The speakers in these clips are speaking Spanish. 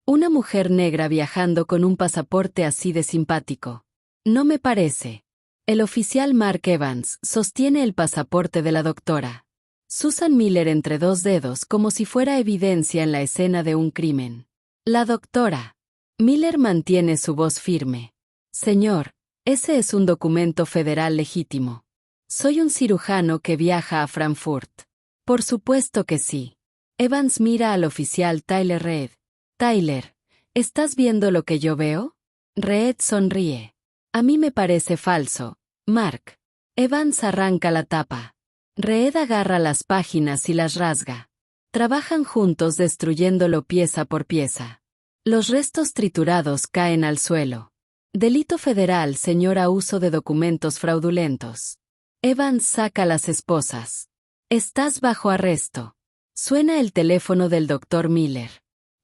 Una mujer negra viajando con un pasaporte así de simpático. No me parece. El oficial Mark Evans sostiene el pasaporte de la doctora Susan Miller entre dos dedos como si fuera evidencia en la escena de un crimen. La doctora Miller mantiene su voz firme. Señor, ese es un documento federal legítimo. Soy un cirujano que viaja a Frankfurt. Por supuesto que sí. Evans mira al oficial Tyler Reed. Tyler, ¿estás viendo lo que yo veo? Reed sonríe. A mí me parece falso, Mark. Evans arranca la tapa. Reed agarra las páginas y las rasga. Trabajan juntos destruyéndolo pieza por pieza. Los restos triturados caen al suelo. Delito federal, señora, uso de documentos fraudulentos. Evans saca las esposas. Estás bajo arresto. Suena el teléfono del doctor Miller.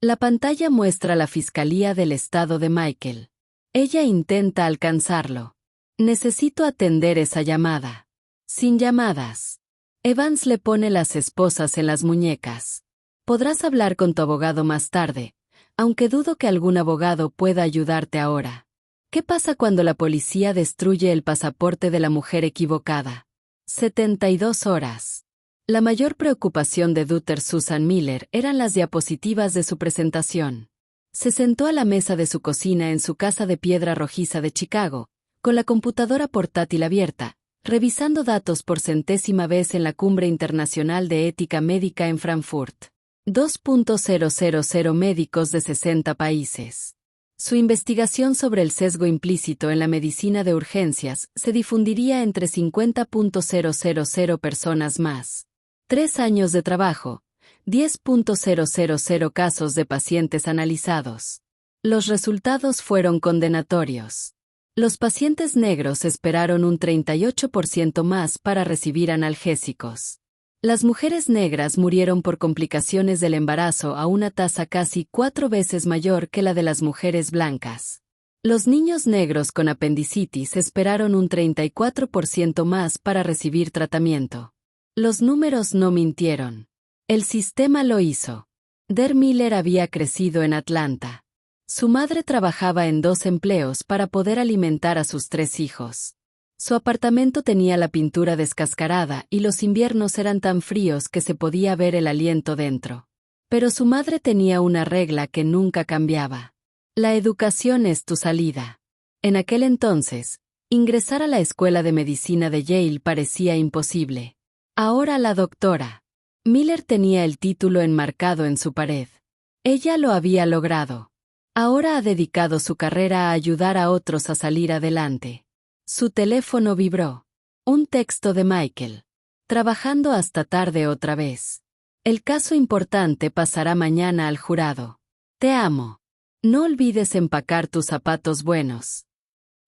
La pantalla muestra la Fiscalía del Estado de Michael. Ella intenta alcanzarlo. Necesito atender esa llamada. Sin llamadas. Evans le pone las esposas en las muñecas. Podrás hablar con tu abogado más tarde, aunque dudo que algún abogado pueda ayudarte ahora. ¿Qué pasa cuando la policía destruye el pasaporte de la mujer equivocada? 72 horas. La mayor preocupación de Dr. Susan Miller eran las diapositivas de su presentación. Se sentó a la mesa de su cocina en su casa de piedra rojiza de Chicago, con la computadora portátil abierta, revisando datos por centésima vez en la Cumbre Internacional de Ética Médica en Frankfurt. 2.000 médicos de 60 países. Su investigación sobre el sesgo implícito en la medicina de urgencias se difundiría entre 50.000 personas más. 3 años de trabajo, 10.000 casos de pacientes analizados. Los resultados fueron condenatorios. Los pacientes negros esperaron un 38% más para recibir analgésicos. Las mujeres negras murieron por complicaciones del embarazo a una tasa casi 4 veces mayor que la de las mujeres blancas. Los niños negros con apendicitis esperaron un 34% más para recibir tratamiento. Los números no mintieron. El sistema lo hizo. Der Miller había crecido en Atlanta. Su madre trabajaba en 2 empleos para poder alimentar a sus 3 hijos. Su apartamento tenía la pintura descascarada y los inviernos eran tan fríos que se podía ver el aliento dentro. Pero su madre tenía una regla que nunca cambiaba. La educación es tu salida. En aquel entonces, ingresar a la escuela de medicina de Yale parecía imposible. Ahora la doctora Miller tenía el título enmarcado en su pared. Ella lo había logrado. Ahora ha dedicado su carrera a ayudar a otros a salir adelante. Su teléfono vibró. Un texto de Michael. Trabajando hasta tarde otra vez. El caso importante pasará mañana al jurado. Te amo. No olvides empacar tus zapatos buenos.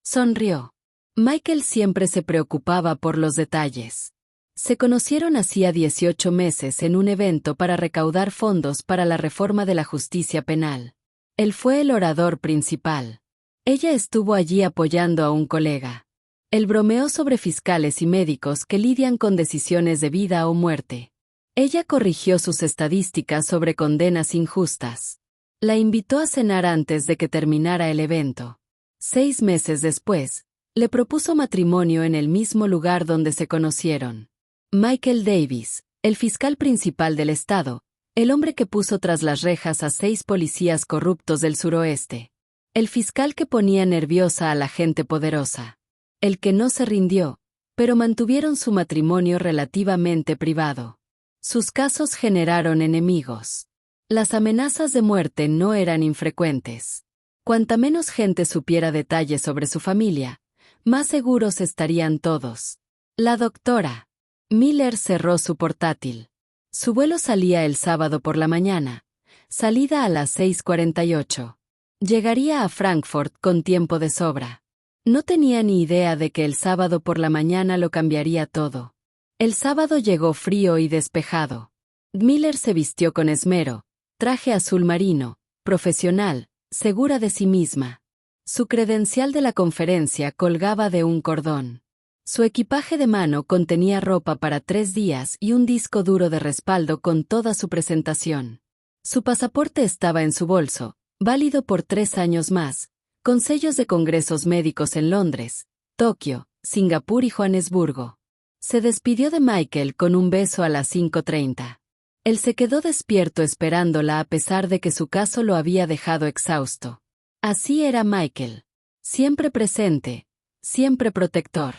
Sonrió. Michael siempre se preocupaba por los detalles. Se conocieron hacía 18 meses en un evento para recaudar fondos para la reforma de la justicia penal. Él fue el orador principal. Ella estuvo allí apoyando a un colega. Él bromeó sobre fiscales y médicos que lidian con decisiones de vida o muerte. Ella corrigió sus estadísticas sobre condenas injustas. La invitó a cenar antes de que terminara el evento. 6 meses después, le propuso matrimonio en el mismo lugar donde se conocieron. Michael Davis, el fiscal principal del estado, el hombre que puso tras las rejas a 6 policías corruptos del suroeste. El fiscal que ponía nerviosa a la gente poderosa. El que no se rindió, pero mantuvieron su matrimonio relativamente privado. Sus casos generaron enemigos. Las amenazas de muerte no eran infrecuentes. Cuanta menos gente supiera detalles sobre su familia, más seguros estarían todos. La doctora Miller cerró su portátil. Su vuelo salía el sábado por la mañana, salida a las 6:48. Llegaría a Frankfurt con tiempo de sobra. No tenía ni idea de que el sábado por la mañana lo cambiaría todo. El sábado llegó frío y despejado. Miller se vistió con esmero, traje azul marino, profesional, segura de sí misma. Su credencial de la conferencia colgaba de un cordón. Su equipaje de mano contenía ropa para 3 días y un disco duro de respaldo con toda su presentación. Su pasaporte estaba en su bolso, válido por 3 años más, con sellos de congresos médicos en Londres, Tokio, Singapur y Johannesburgo. Se despidió de Michael con un beso a las 5:30. Él se quedó despierto esperándola a pesar de que su caso lo había dejado exhausto. Así era Michael. Siempre presente, siempre protector.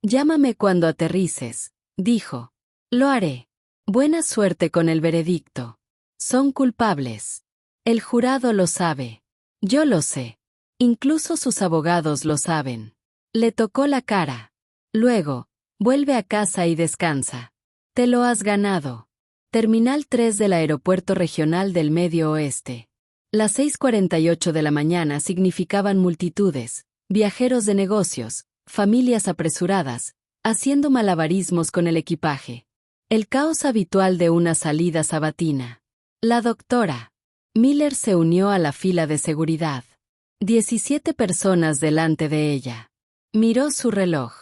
Llámame cuando aterrices, dijo. Lo haré. Buena suerte con el veredicto. Son culpables. El jurado lo sabe. Yo lo sé. Incluso sus abogados lo saben. Le tocó la cara. Luego, vuelve a casa y descansa. Te lo has ganado. Terminal 3 del Aeropuerto Regional del Medio Oeste. Las 6:48 de la mañana significaban multitudes, viajeros de negocios, familias apresuradas, haciendo malabarismos con el equipaje. El caos habitual de una salida sabatina. La doctora Miller se unió a la fila de seguridad. 17 personas delante de ella. Miró su reloj.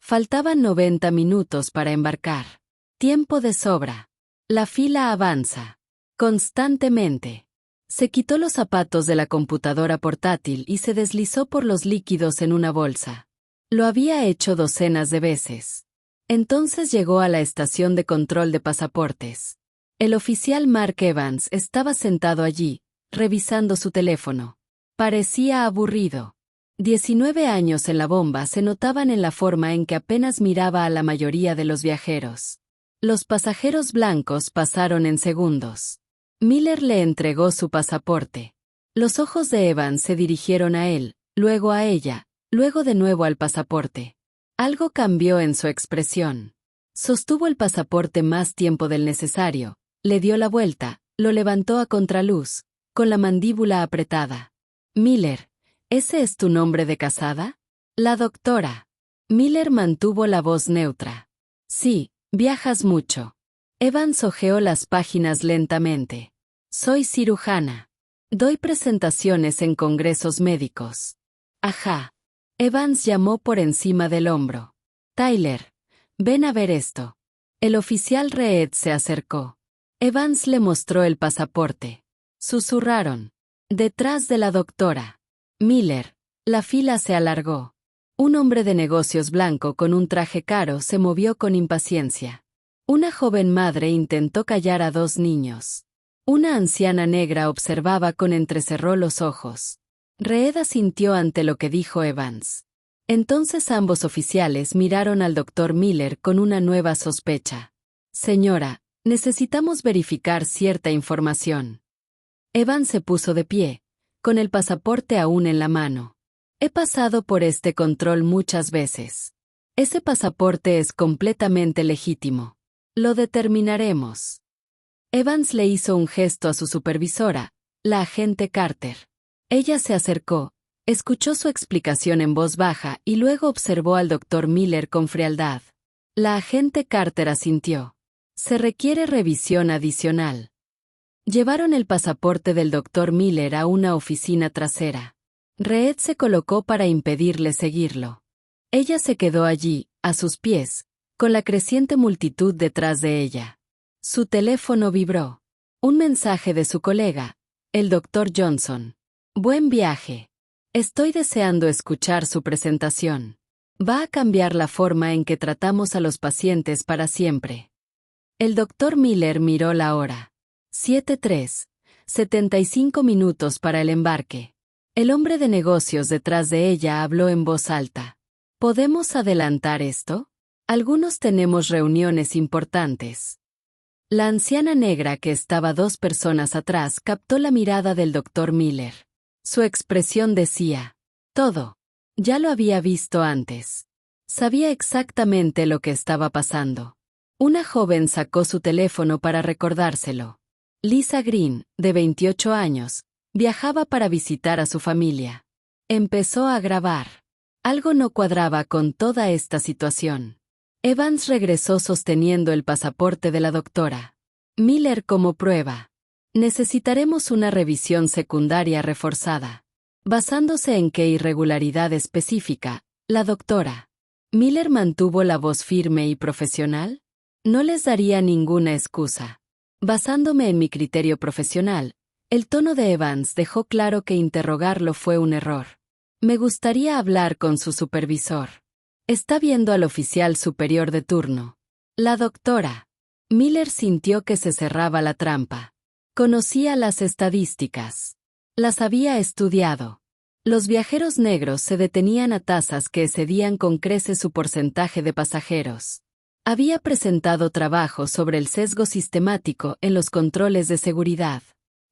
Faltaban 90 minutos para embarcar. Tiempo de sobra. La fila avanza. Constantemente. Se quitó los zapatos de la computadora portátil y se deslizó por los líquidos en una bolsa. Lo había hecho docenas de veces. Entonces llegó a la estación de control de pasaportes. El oficial Mark Evans estaba sentado allí, revisando su teléfono. Parecía aburrido. 19 años en la bomba se notaban en la forma en que apenas miraba a la mayoría de los viajeros. Los pasajeros blancos pasaron en segundos. Miller le entregó su pasaporte. Los ojos de Evans se dirigieron a él, luego a ella, luego de nuevo al pasaporte. Algo cambió en su expresión. Sostuvo el pasaporte más tiempo del necesario, le dio la vuelta, lo levantó a contraluz, con la mandíbula apretada. Miller, ¿ese es tu nombre de casada? La doctora. Miller mantuvo la voz neutra. Sí, viajas mucho. Evans hojeó las páginas lentamente. Soy cirujana. Doy presentaciones en congresos médicos. Ajá. Evans llamó por encima del hombro. Tyler, ven a ver esto. El oficial Reed se acercó. Evans le mostró el pasaporte. Susurraron. Detrás de la doctora Miller, la fila se alargó. Un hombre de negocios blanco con un traje caro se movió con impaciencia. Una joven madre intentó callar a 2 niños. Una anciana negra observaba con entrecerró los ojos. Reed asintió ante lo que dijo Evans. Entonces ambos oficiales miraron al doctor Miller con una nueva sospecha. Señora, necesitamos verificar cierta información. Evans se puso de pie, con el pasaporte aún en la mano. He pasado por este control muchas veces. Ese pasaporte es completamente legítimo. Lo determinaremos. Evans le hizo un gesto a su supervisora, la agente Carter. Ella se acercó, escuchó su explicación en voz baja y luego observó al doctor Miller con frialdad. La agente Carter asintió. Se requiere revisión adicional. Llevaron el pasaporte del doctor Miller a una oficina trasera. Reed se colocó para impedirle seguirlo. Ella se quedó allí, a sus pies, con la creciente multitud detrás de ella. Su teléfono vibró. Un mensaje de su colega, el doctor Johnson. Buen viaje. Estoy deseando escuchar su presentación. Va a cambiar la forma en que tratamos a los pacientes para siempre. El doctor Miller miró la hora. 7:03. 75 minutos para el embarque. El hombre de negocios detrás de ella habló en voz alta. ¿Podemos adelantar esto? Algunos tenemos reuniones importantes. La anciana negra que estaba 2 personas atrás captó la mirada del doctor Miller. Su expresión decía, todo. Ya lo había visto antes. Sabía exactamente lo que estaba pasando. Una joven sacó su teléfono para recordárselo. Lisa Green, de 28 años, viajaba para visitar a su familia. Empezó a grabar. Algo no cuadraba con toda esta situación. Evans regresó sosteniendo el pasaporte de la doctora Miller como prueba. Necesitaremos una revisión secundaria reforzada. Basándose en qué irregularidad específica, la doctora Miller mantuvo la voz firme y profesional. No les daría ninguna excusa. Basándome en mi criterio profesional, El tono de Evans dejó claro que interrogarlo fue un error. Me gustaría hablar con su supervisor. Está viendo al oficial superior de turno. La doctora. Miller sintió que se cerraba la trampa. Conocía las estadísticas. Las había estudiado. Los viajeros negros se detenían a tasas que excedían con creces su porcentaje de pasajeros. Había presentado trabajo sobre el sesgo sistemático en los controles de seguridad.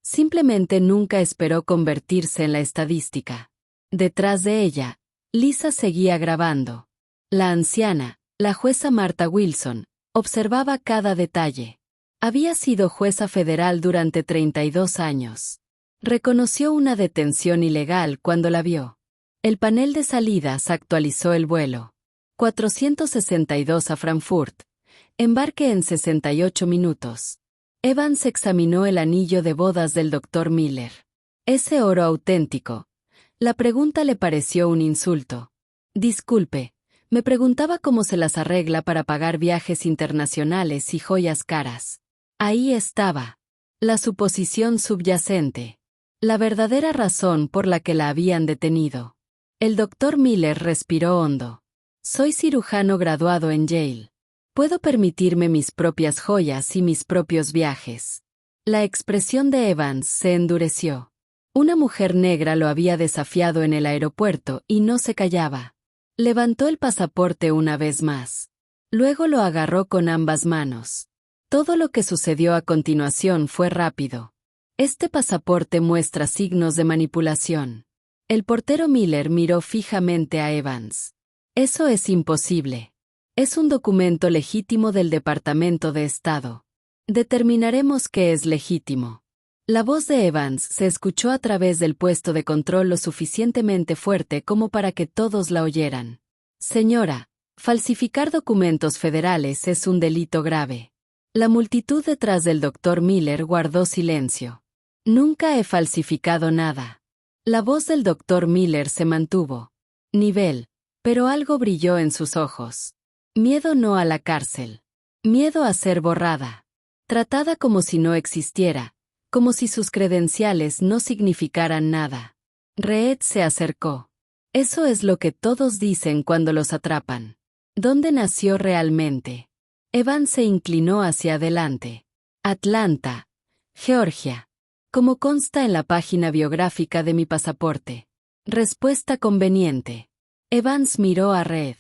Simplemente nunca esperó convertirse en la estadística. Detrás de ella, Lisa seguía grabando. La anciana, la jueza Martha Wilson, observaba cada detalle. Había sido jueza federal durante 32 años. Reconoció una detención ilegal cuando la vio. El panel de salidas actualizó el vuelo. 462 a Frankfurt. Embarque en 68 minutos. Evans examinó el anillo de bodas del Dr. Miller. ¿Ese oro auténtico? La pregunta le pareció un insulto. Disculpe, me preguntaba cómo se las arregla para pagar viajes internacionales y joyas caras. Ahí estaba. La suposición subyacente. La verdadera razón por la que la habían detenido. El Dr. Miller respiró hondo. Soy cirujano graduado en Yale. Puedo permitirme mis propias joyas y mis propios viajes. La expresión de Evans se endureció. Una mujer negra lo había desafiado en el aeropuerto y no se callaba. Levantó el pasaporte una vez más. Luego lo agarró con ambas manos. Todo lo que sucedió a continuación fue rápido. Este pasaporte muestra signos de manipulación. El portero Miller miró fijamente a Evans. Eso es imposible. Es un documento legítimo del Departamento de Estado. Determinaremos qué es legítimo. La voz de Evans se escuchó a través del puesto de control lo suficientemente fuerte como para que todos la oyeran. Señora, falsificar documentos federales es un delito grave. La multitud detrás del Dr. Miller guardó silencio. Nunca he falsificado nada. La voz del Dr. Miller se mantuvo. Nivel. Pero algo brilló en sus ojos. Miedo no a la cárcel. Miedo a ser borrada. Tratada como si no existiera, como si sus credenciales no significaran nada. Reed se acercó. Eso es lo que todos dicen cuando los atrapan. ¿Dónde nació realmente? Evans se inclinó hacia adelante. Atlanta, Georgia. Como consta en la página biográfica de mi pasaporte. Respuesta conveniente. Evans miró a Reed.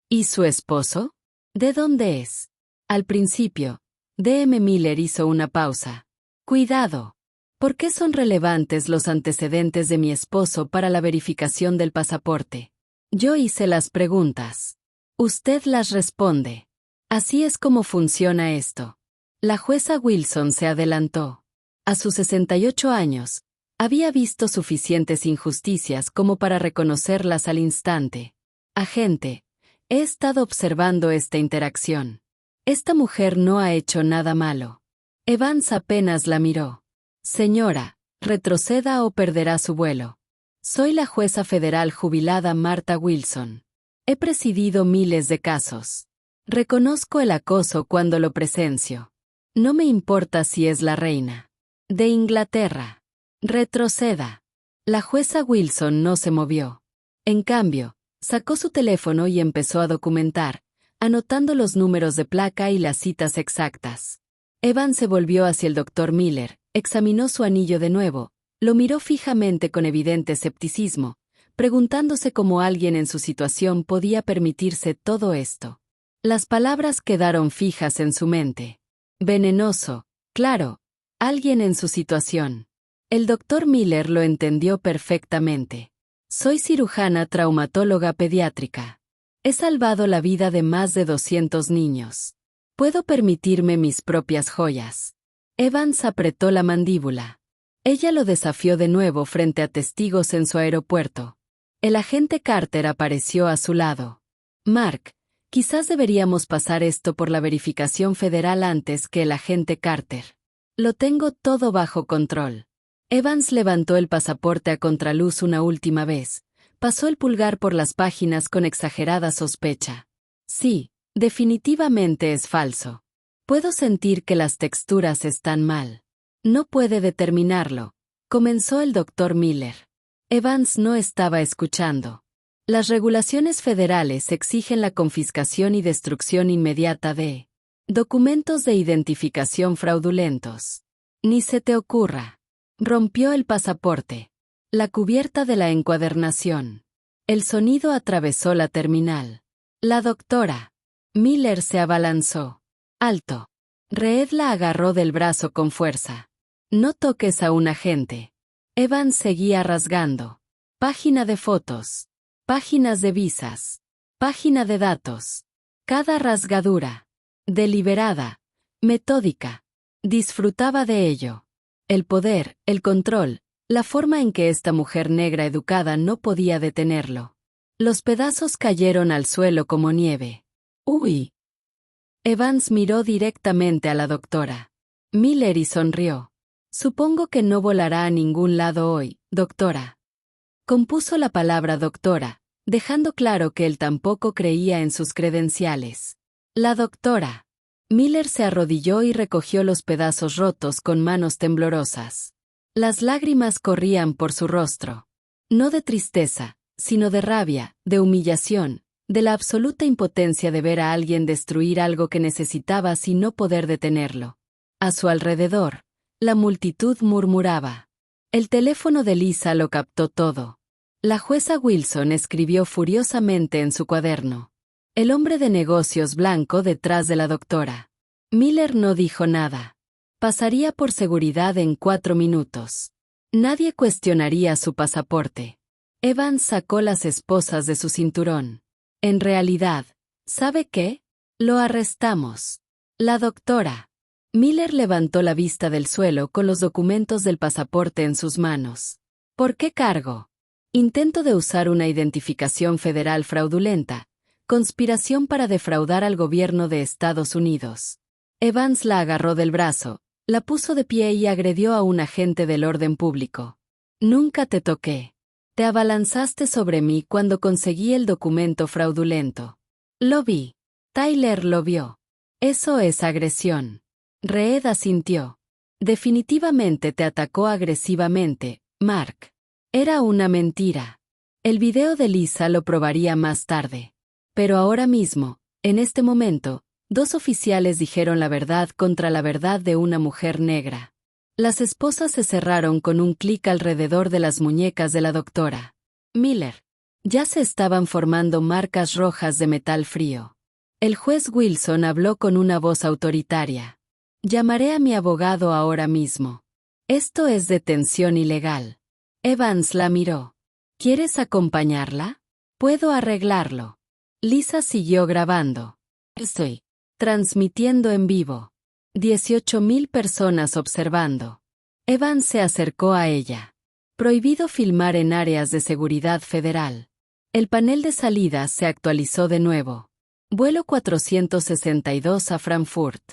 ¿Y su esposo? ¿De dónde es? Al principio, D.M. Miller hizo una pausa. Cuidado. ¿Por qué son relevantes los antecedentes de mi esposo para la verificación del pasaporte? Yo hice las preguntas. Usted las responde. Así es como funciona esto. La jueza Wilson se adelantó. A sus 68 años, había visto suficientes injusticias como para reconocerlas al instante. Agente, he estado observando esta interacción. Esta mujer no ha hecho nada malo. Evans apenas la miró. Señora, retroceda o perderá su vuelo. Soy la jueza federal jubilada Martha Wilson. He presidido miles de casos. Reconozco el acoso cuando lo presencio. No me importa si es la reina de Inglaterra. Retroceda. La jueza Wilson no se movió. En cambio, sacó su teléfono y empezó a documentar, anotando los números de placa y las citas exactas. Evans se volvió hacia el Dr. Miller, examinó su anillo de nuevo, lo miró fijamente con evidente escepticismo, preguntándose cómo alguien en su situación podía permitirse todo esto. Las palabras quedaron fijas en su mente. Venenoso, claro, alguien en su situación. El Dr. Miller lo entendió perfectamente. Soy cirujana traumatóloga pediátrica. He salvado la vida de más de 200 niños. Puedo permitirme mis propias joyas. Evans apretó la mandíbula. Ella lo desafió de nuevo frente a testigos en su aeropuerto. El agente Carter apareció a su lado. Mark, quizás deberíamos pasar esto por la verificación federal antes que el agente Carter. Lo tengo todo bajo control. Evans levantó el pasaporte a contraluz una última vez. Pasó el pulgar por las páginas con exagerada sospecha. Sí, definitivamente es falso. Puedo sentir que las texturas están mal. No puede determinarlo, comenzó el doctor Miller. Evans no estaba escuchando. Las regulaciones federales exigen la confiscación y destrucción inmediata de documentos de identificación fraudulentos. Ni se te ocurra. Rompió el pasaporte. La cubierta de la encuadernación. El sonido atravesó la terminal. La doctora Miller se abalanzó. ¡Alto! Reed la agarró del brazo con fuerza. No toques a un agente. Evans seguía rasgando. Página de fotos. Páginas de visas. Página de datos. Cada rasgadura. Deliberada. Metódica. Disfrutaba de ello. El poder, el control, la forma en que esta mujer negra educada no podía detenerlo. Los pedazos cayeron al suelo como nieve. ¡Uy! Evans miró directamente a la doctora Miller y sonrió. Supongo que no volará a ningún lado hoy, doctora. Compuso la palabra doctora, dejando claro que él tampoco creía en sus credenciales. La doctora Miller se arrodilló y recogió los pedazos rotos con manos temblorosas. Las lágrimas corrían por su rostro. No de tristeza, sino de rabia, de humillación, de la absoluta impotencia de ver a alguien destruir algo que necesitaba sin no poder detenerlo. A su alrededor, la multitud murmuraba. El teléfono de Lisa lo captó todo. La jueza Wilson escribió furiosamente en su cuaderno. El hombre de negocios blanco detrás de la doctora Miller no dijo nada. Pasaría por seguridad en 4 minutos. Nadie cuestionaría su pasaporte. Evans sacó las esposas de su cinturón. En realidad, ¿sabe qué? Lo arrestamos. La doctora Miller levantó la vista del suelo con los documentos del pasaporte en sus manos. ¿Por qué cargo? Intento de usar una identificación federal fraudulenta. Conspiración para defraudar al gobierno de Estados Unidos. Evans la agarró del brazo, la puso de pie y agredió a un agente del orden público. Nunca te toqué. Te abalanzaste sobre mí cuando conseguí el documento fraudulento. Lo vi. Tyler lo vio. Eso es agresión. Reed asintió. Definitivamente te atacó agresivamente, Mark. Era una mentira. El video de Lisa lo probaría más tarde. Pero ahora mismo, en este momento, 2 oficiales dijeron la verdad contra la verdad de una mujer negra. Las esposas se cerraron con un clic alrededor de las muñecas de la doctora Miller. Ya se estaban formando marcas rojas de metal frío. El juez Wilson habló con una voz autoritaria. Llamaré a mi abogado ahora mismo. Esto es detención ilegal. Evans la miró. ¿Quieres acompañarla? Puedo arreglarlo. Lisa siguió grabando. Estoy transmitiendo en vivo. 18.000 personas observando. Evans se acercó a ella. Prohibido filmar en áreas de seguridad federal. El panel de salida se actualizó de nuevo. Vuelo 462 a Frankfurt.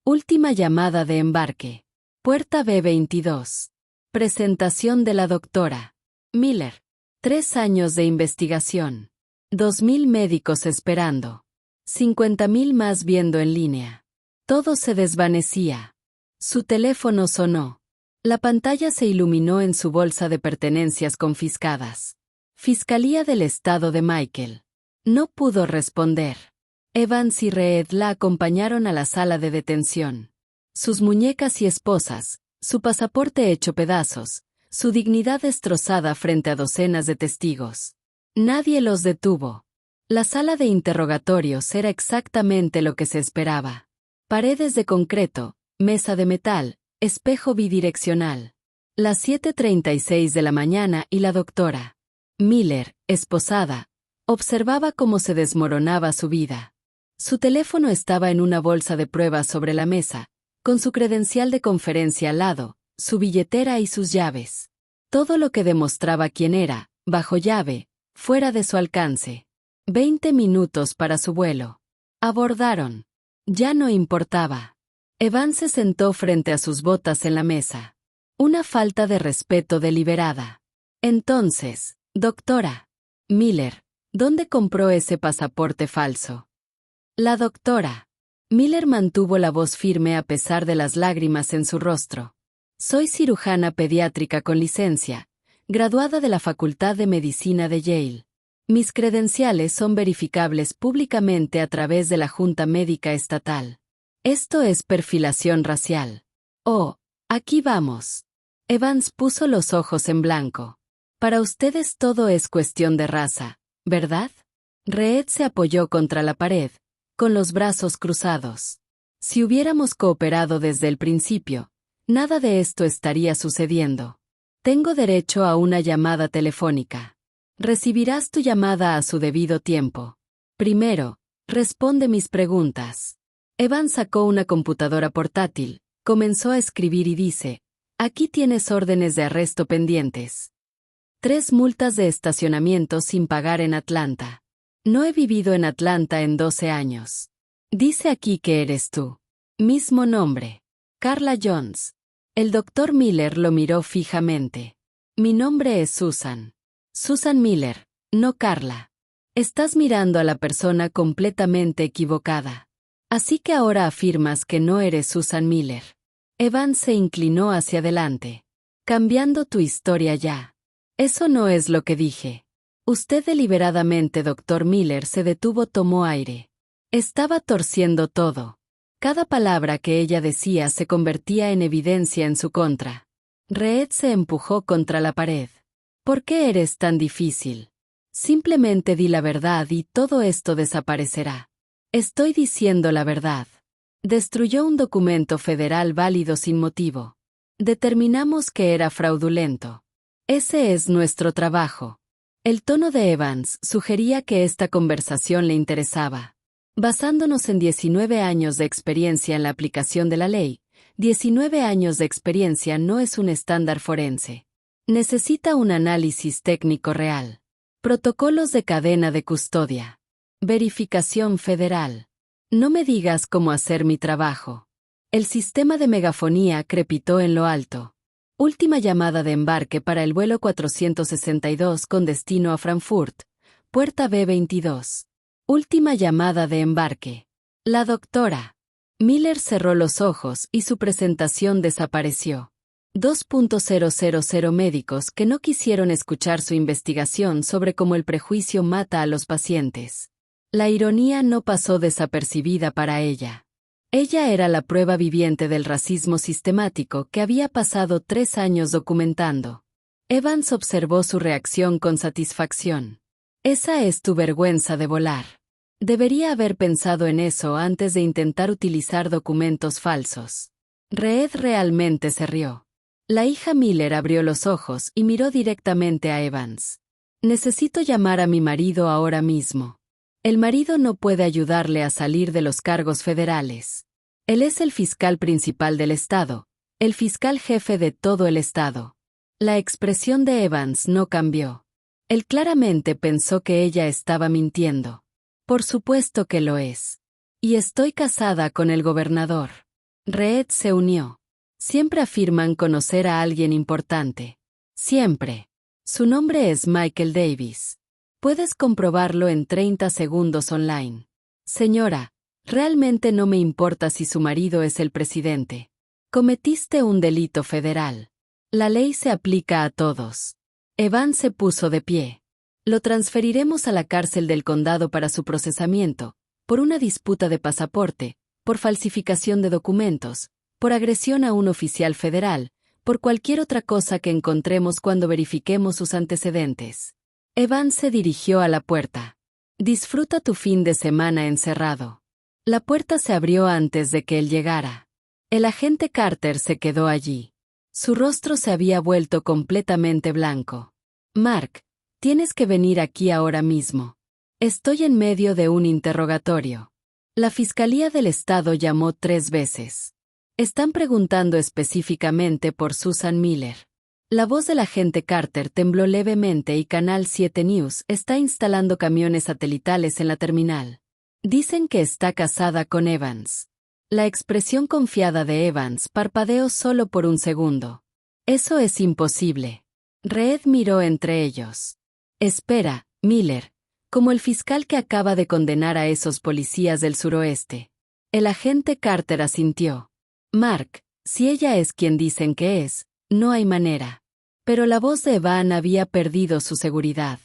Última llamada de embarque. Puerta B22. Presentación de la doctora Miller. 3 años de investigación. 2.000 médicos esperando. 50.000 más viendo en línea. Todo se desvanecía. Su teléfono sonó. La pantalla se iluminó en su bolsa de pertenencias confiscadas. Fiscalía del Estado de Michael. No pudo responder. Evans y Reed la acompañaron a la sala de detención. Sus muñecas y esposas, su pasaporte hecho pedazos, su dignidad destrozada frente a docenas de testigos. Nadie los detuvo. La sala de interrogatorios era exactamente lo que se esperaba. Paredes de concreto, mesa de metal, espejo bidireccional. Las 7:36 de la mañana y la doctora Miller, esposada, observaba cómo se desmoronaba su vida. Su teléfono estaba en una bolsa de pruebas sobre la mesa, con su credencial de conferencia al lado, su billetera y sus llaves. Todo lo que demostraba quién era, bajo llave, fuera de su alcance. 20 minutos para su vuelo. Abordaron. Ya no importaba. Evans se sentó frente a sus botas en la mesa. Una falta de respeto deliberada. Entonces, doctora Miller, ¿dónde compró ese pasaporte falso? La doctora Miller mantuvo la voz firme a pesar de las lágrimas en su rostro. Soy cirujana pediátrica con licencia, graduada de la Facultad de Medicina de Yale. Mis credenciales son verificables públicamente a través de la Junta Médica Estatal. Esto es perfilación racial. Oh, aquí vamos. Evans puso los ojos en blanco. Para ustedes todo es cuestión de raza, ¿verdad? Reed se apoyó contra la pared, con los brazos cruzados. Si hubiéramos cooperado desde el principio, nada de esto estaría sucediendo. Tengo derecho a una llamada telefónica. Recibirás tu llamada a su debido tiempo. Primero, responde mis preguntas. Evans sacó una computadora portátil, comenzó a escribir y dice, aquí tienes órdenes de arresto pendientes. 3 multas de estacionamiento sin pagar en Atlanta. No he vivido en Atlanta en 12 años. Dice aquí que eres tú. Mismo nombre. Carla Jones. El doctor Miller lo miró fijamente. Mi nombre es Susan. Susan Miller, no Carla. Estás mirando a la persona completamente equivocada. Así que ahora afirmas que no eres Susan Miller. Evans se inclinó hacia adelante. Cambiando tu historia ya. Eso no es lo que dije. Usted deliberadamente, doctor Miller, se detuvo, tomó aire. Estaba torciendo todo. Cada palabra que ella decía se convertía en evidencia en su contra. Reed se empujó contra la pared. ¿Por qué eres tan difícil? Simplemente di la verdad y todo esto desaparecerá. Estoy diciendo la verdad. Destruyó un documento federal válido sin motivo. Determinamos que era fraudulento. Ese es nuestro trabajo. El tono de Evans sugería que esta conversación le interesaba. Basándonos en 19 años de experiencia en la aplicación de la ley, 19 años de experiencia no es un estándar forense. Necesita un análisis técnico real. Protocolos de cadena de custodia. Verificación federal. No me digas cómo hacer mi trabajo. El sistema de megafonía crepitó en lo alto. Última llamada de embarque para el vuelo 462 con destino a Frankfurt, puerta B22. Última llamada de embarque. La doctora. Miller cerró los ojos y su presentación desapareció. 2.000 médicos que no quisieron escuchar su investigación sobre cómo el prejuicio mata a los pacientes. La ironía no pasó desapercibida para ella. Ella era la prueba viviente del racismo sistemático que había pasado 3 años documentando. Evans observó su reacción con satisfacción. Esa es tu vergüenza de volar. Debería haber pensado en eso antes de intentar utilizar documentos falsos. Reed realmente se rió. La hija Miller abrió los ojos y miró directamente a Evans. Necesito llamar a mi marido ahora mismo. El marido no puede ayudarle a salir de los cargos federales. Él es el fiscal principal del estado, el fiscal jefe de todo el estado. La expresión de Evans no cambió. Él claramente pensó que ella estaba mintiendo. Por supuesto que lo es. Y estoy casada con el gobernador. Reed se unió. Siempre afirman conocer a alguien importante. Siempre. Su nombre es Michael Davis. Puedes comprobarlo en 30 segundos online. Señora, realmente no me importa si su marido es el presidente. Cometiste un delito federal. La ley se aplica a todos. Evans se puso de pie. Lo transferiremos a la cárcel del condado para su procesamiento, por una disputa de pasaporte, por falsificación de documentos, por agresión a un oficial federal, por cualquier otra cosa que encontremos cuando verifiquemos sus antecedentes. Evans se dirigió a la puerta. Disfruta tu fin de semana encerrado. La puerta se abrió antes de que él llegara. El agente Carter se quedó allí. Su rostro se había vuelto completamente blanco. Mark, tienes que venir aquí ahora mismo. Estoy en medio de un interrogatorio. La Fiscalía del Estado llamó 3 veces. Están preguntando específicamente por Susan Miller. La voz del agente Carter tembló levemente y Canal 7 News está instalando camiones satelitales en la terminal. Dicen que está casada con Evans. La expresión confiada de Evans parpadeó solo por un segundo. Eso es imposible. Reed miró entre ellos. Espera, Miller, como el fiscal que acaba de condenar a esos policías del suroeste. El agente Carter asintió. Mark, Si ella es quien dicen que es, no hay manera. Pero la voz de Evan había perdido su seguridad.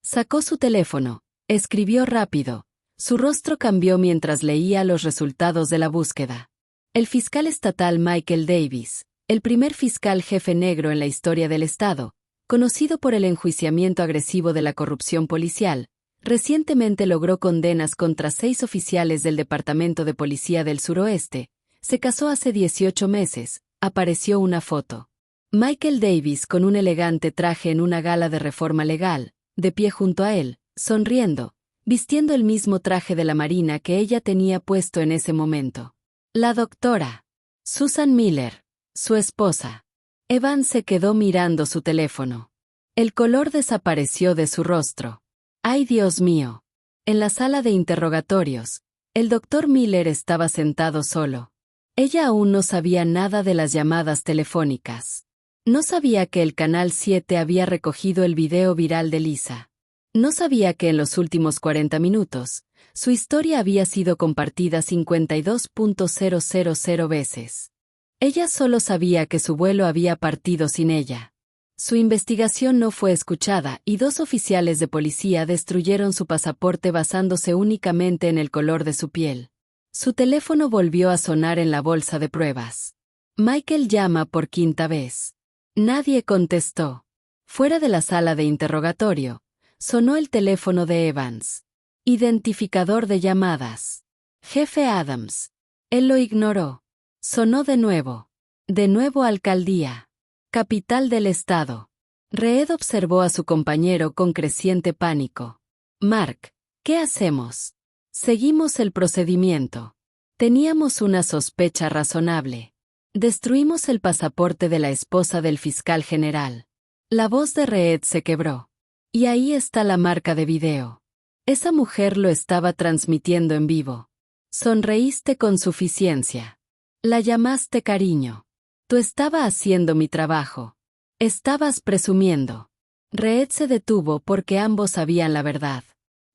Sacó su teléfono, escribió rápido. Su rostro cambió mientras leía los resultados de la búsqueda. El fiscal estatal Michael Davis, el primer fiscal jefe negro en la historia del estado, conocido por el enjuiciamiento agresivo de la corrupción policial, recientemente logró condenas contra 6 oficiales del Departamento de Policía del Suroeste. Se casó hace 18 meses, apareció una foto. Michael Davis con un elegante traje en una gala de reforma legal, de pie junto a él, sonriendo, vistiendo el mismo traje de la Marina que ella tenía puesto en ese momento. La doctora Susan Miller, su esposa. Evan se quedó mirando su teléfono. El color desapareció de su rostro. ¡Ay, Dios mío! En la sala de interrogatorios, el doctor Miller estaba sentado solo. Ella aún no sabía nada de las llamadas telefónicas. No sabía que el Canal 7 había recogido el video viral de Lisa. No sabía que en los últimos 40 minutos, su historia había sido compartida 52.000 veces. Ella solo sabía que su vuelo había partido sin ella. Su investigación no fue escuchada y 2 oficiales de policía destruyeron su pasaporte basándose únicamente en el color de su piel. Su teléfono volvió a sonar en la bolsa de pruebas. Michael llama por 5ª vez. Nadie contestó. Fuera de la sala de interrogatorio, sonó el teléfono de Evans. Identificador de llamadas. Jefe Adams. Él lo ignoró. Sonó de nuevo. De nuevo alcaldía. Capital del estado. Reed observó a su compañero con creciente pánico. Mark, ¿qué hacemos? Seguimos el procedimiento. Teníamos una sospecha razonable. Destruimos el pasaporte de la esposa del fiscal general. La voz de Reed se quebró. Y ahí está la marca de video. Esa mujer lo estaba transmitiendo en vivo. Sonreíste con suficiencia. La llamaste cariño. Tú estaba haciendo mi trabajo. Estabas presumiendo. Reed se detuvo porque ambos sabían la verdad.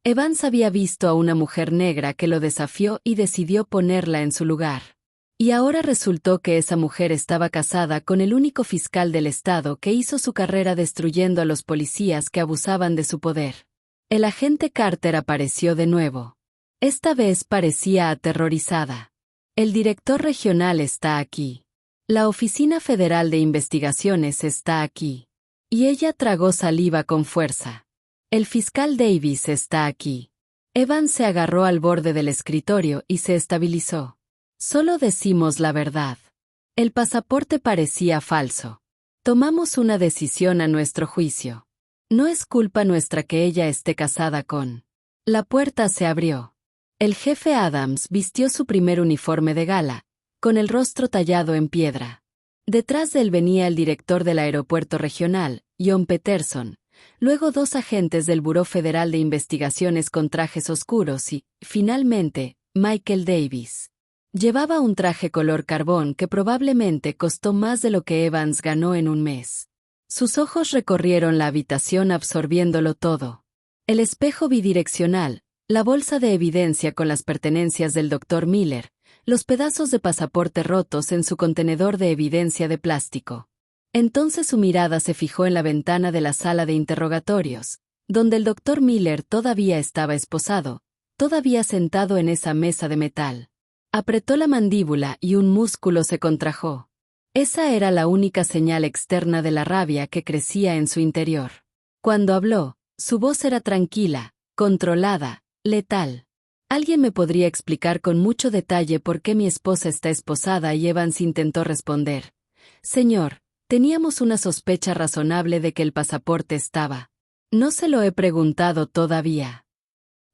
Evans había visto a una mujer negra que lo desafió y decidió ponerla en su lugar. Y ahora resultó que esa mujer estaba casada con el único fiscal del estado que hizo su carrera destruyendo a los policías que abusaban de su poder. El agente Carter apareció de nuevo. Esta vez parecía aterrorizada. El director regional está aquí. La Oficina Federal de Investigaciones está aquí. Y ella tragó saliva con fuerza. El fiscal Davis está aquí. Evans se agarró al borde del escritorio y se estabilizó. Solo decimos la verdad. El pasaporte parecía falso. Tomamos una decisión a nuestro juicio. No es culpa nuestra que ella esté casada con. La puerta se abrió. El jefe Adams vistió su primer uniforme de gala, con el rostro tallado en piedra. Detrás de él venía el director del aeropuerto regional, John Peterson, luego 2 agentes del Buró Federal de Investigaciones con trajes oscuros y, finalmente, Michael Davis. Llevaba un traje color carbón que probablemente costó más de lo que Evans ganó en un mes. Sus ojos recorrieron la habitación absorbiéndolo todo. El espejo bidireccional, la bolsa de evidencia con las pertenencias del Dr. Miller, los pedazos de pasaporte rotos en su contenedor de evidencia de plástico. Entonces su mirada se fijó en la ventana de la sala de interrogatorios, donde el Dr. Miller todavía estaba esposado, todavía sentado en esa mesa de metal. Apretó la mandíbula y un músculo se contrajo. Esa era la única señal externa de la rabia que crecía en su interior. Cuando habló, su voz era tranquila, controlada, letal. ¿Alguien me podría explicar con mucho detalle por qué mi esposa está esposada? Y Evans intentó responder. Señor, teníamos una sospecha razonable de que el pasaporte estaba. No se lo he preguntado todavía.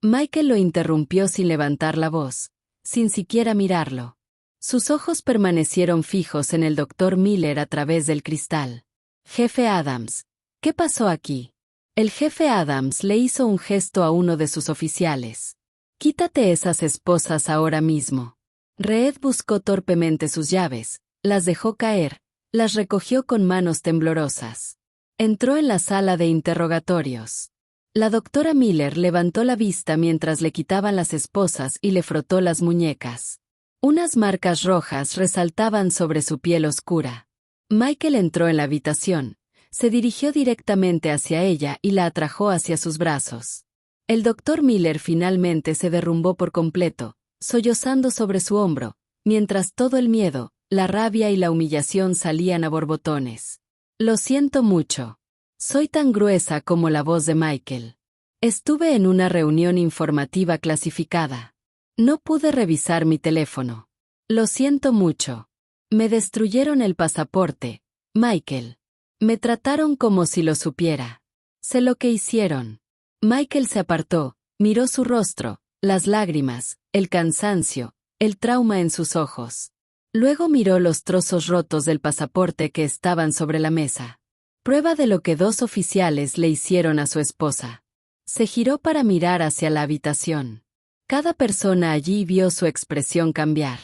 Michael lo interrumpió sin levantar la voz, sin siquiera mirarlo. Sus ojos permanecieron fijos en el Dr. Miller a través del cristal. Jefe Adams, ¿qué pasó aquí? El jefe Adams le hizo un gesto a uno de sus oficiales. Quítate esas esposas ahora mismo. Reed buscó torpemente sus llaves, las dejó caer, las recogió con manos temblorosas. Entró en la sala de interrogatorios. La doctora Miller levantó la vista mientras le quitaban las esposas y le frotó las muñecas. Unas marcas rojas resaltaban sobre su piel oscura. Michael entró en la habitación, se dirigió directamente hacia ella y la atrajo hacia sus brazos. El doctor Miller finalmente se derrumbó por completo, sollozando sobre su hombro, mientras todo el miedo, la rabia y la humillación salían a borbotones. Lo siento mucho. Soy tan gruesa como la voz de Michael. Estuve en una reunión informativa clasificada. No pude revisar mi teléfono. Lo siento mucho. Me destruyeron el pasaporte, Michael. Me trataron como si lo supiera. Sé lo que hicieron. Michael se apartó, miró su rostro, las lágrimas, el cansancio, el trauma en sus ojos. Luego miró los trozos rotos del pasaporte que estaban sobre la mesa. Prueba de lo que 2 oficiales le hicieron a su esposa. Se giró para mirar hacia la habitación. Cada persona allí vio su expresión cambiar.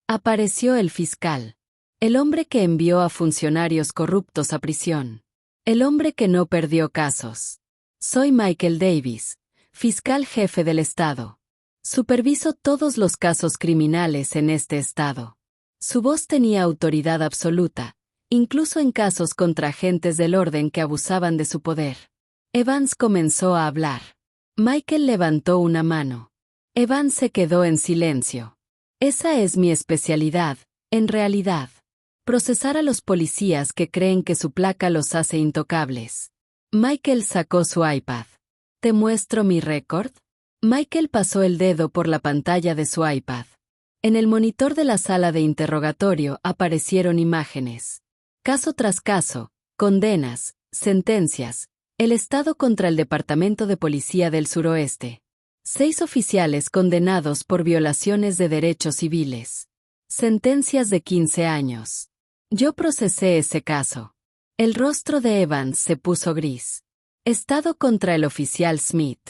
Apareció el fiscal. El hombre que envió a funcionarios corruptos a prisión. El hombre que no perdió casos. Soy Michael Davis, fiscal jefe del estado. Superviso todos los casos criminales en este estado. Su voz tenía autoridad absoluta, incluso en casos contra agentes del orden que abusaban de su poder. Evans comenzó a hablar. Michael levantó una mano. Evans se quedó en silencio. Esa es mi especialidad, en realidad. Procesar a los policías que creen que su placa los hace intocables. Michael sacó su iPad. ¿Te muestro mi récord? Michael pasó el dedo por la pantalla de su iPad. En el monitor de la sala de interrogatorio aparecieron imágenes. Caso tras caso, condenas, sentencias, el estado contra el Departamento de Policía del Suroeste. 6 oficiales condenados por violaciones de derechos civiles. Sentencias de 15 años. Yo procesé ese caso. El rostro de Evans se puso gris. Estado contra el oficial Smith.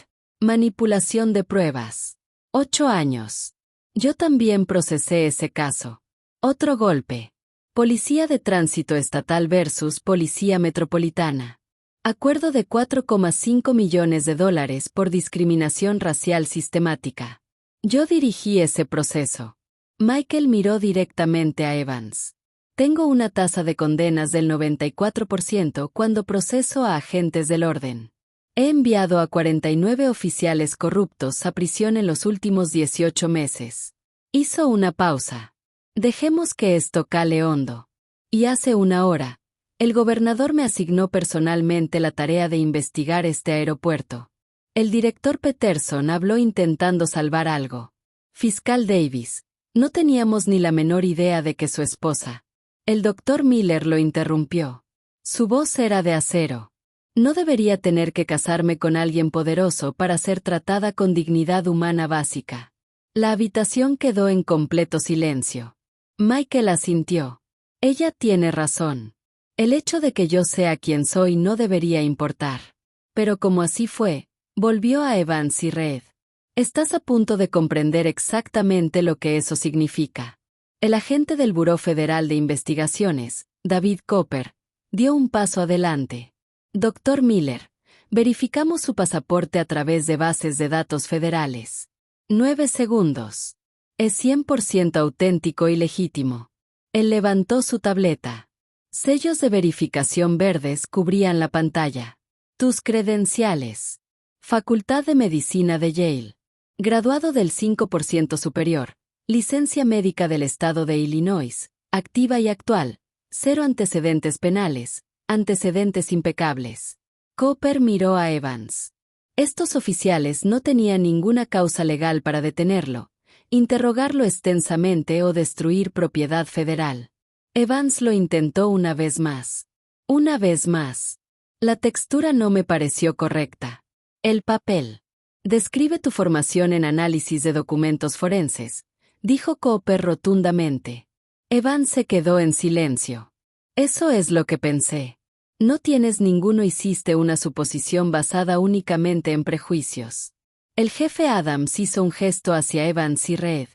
Manipulación de pruebas. 8 años. Yo también procesé ese caso. Otro golpe. Policía de Tránsito Estatal versus Policía Metropolitana. Acuerdo de $4,5 millones por discriminación racial sistemática. Yo dirigí ese proceso. Michael miró directamente a Evans. Tengo una tasa de condenas del 94% cuando proceso a agentes del orden. He enviado a 49 oficiales corruptos a prisión en los últimos 18 meses. Hizo una pausa. Dejemos que esto cale hondo. Y hace una hora, el gobernador me asignó personalmente la tarea de investigar este aeropuerto. El director Peterson habló intentando salvar algo. Fiscal Davis, no teníamos ni la menor idea de que su esposa. El doctor Miller lo interrumpió. Su voz era de acero. No debería tener que casarme con alguien poderoso para ser tratada con dignidad humana básica. La habitación quedó en completo silencio. Michael asintió. Ella tiene razón. El hecho de que yo sea quien soy no debería importar. Pero como así fue, volvió a Evans y Reed. Estás a punto de comprender exactamente lo que eso significa. El agente del Buró Federal de Investigaciones, David Cooper, dio un paso adelante. Dr. Miller, verificamos su pasaporte a través de bases de datos federales. 9 segundos. Es 100% auténtico y legítimo. Él levantó su tableta. Sellos de verificación verdes cubrían la pantalla. Tus credenciales. Facultad de Medicina de Yale. Graduado del 5% superior. Licencia médica del estado de Illinois. Activa y actual. 0 antecedentes penales. Antecedentes impecables. Cooper miró a Evans. Estos oficiales no tenían ninguna causa legal para detenerlo, interrogarlo extensamente o destruir propiedad federal. Evans lo intentó una vez más. Una vez más. La textura no me pareció correcta. El papel. Describe tu formación en análisis de documentos forenses, dijo Cooper rotundamente. Evans se quedó en silencio. Eso es lo que pensé. No tienes ninguno, hiciste una suposición basada únicamente en prejuicios. El jefe Adams hizo un gesto hacia Evans y Reed.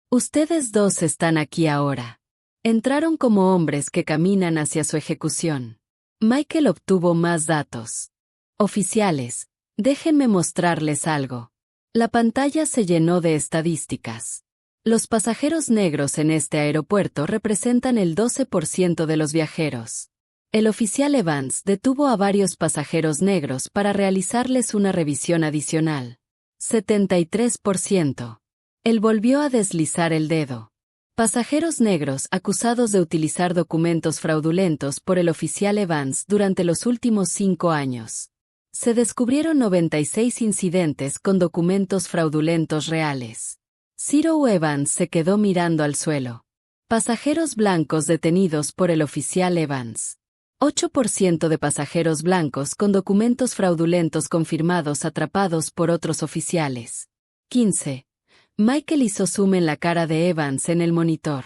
Ustedes dos están aquí ahora. Entraron como hombres que caminan hacia su ejecución. Michael obtuvo más datos. Oficiales, déjenme mostrarles algo. La pantalla se llenó de estadísticas. Los pasajeros negros en este aeropuerto representan el 12% de los viajeros. El oficial Evans detuvo a varios pasajeros negros para realizarles una revisión adicional. 73%. Él volvió a deslizar el dedo. Pasajeros negros acusados de utilizar documentos fraudulentos por el oficial Evans durante los últimos 5 años. Se descubrieron 96 incidentes con documentos fraudulentos reales. Ciro Evans se quedó mirando al suelo. Pasajeros blancos detenidos por el oficial Evans. 8% de pasajeros blancos con documentos fraudulentos confirmados atrapados por otros oficiales. 15. Michael hizo zoom en la cara de Evans en el monitor.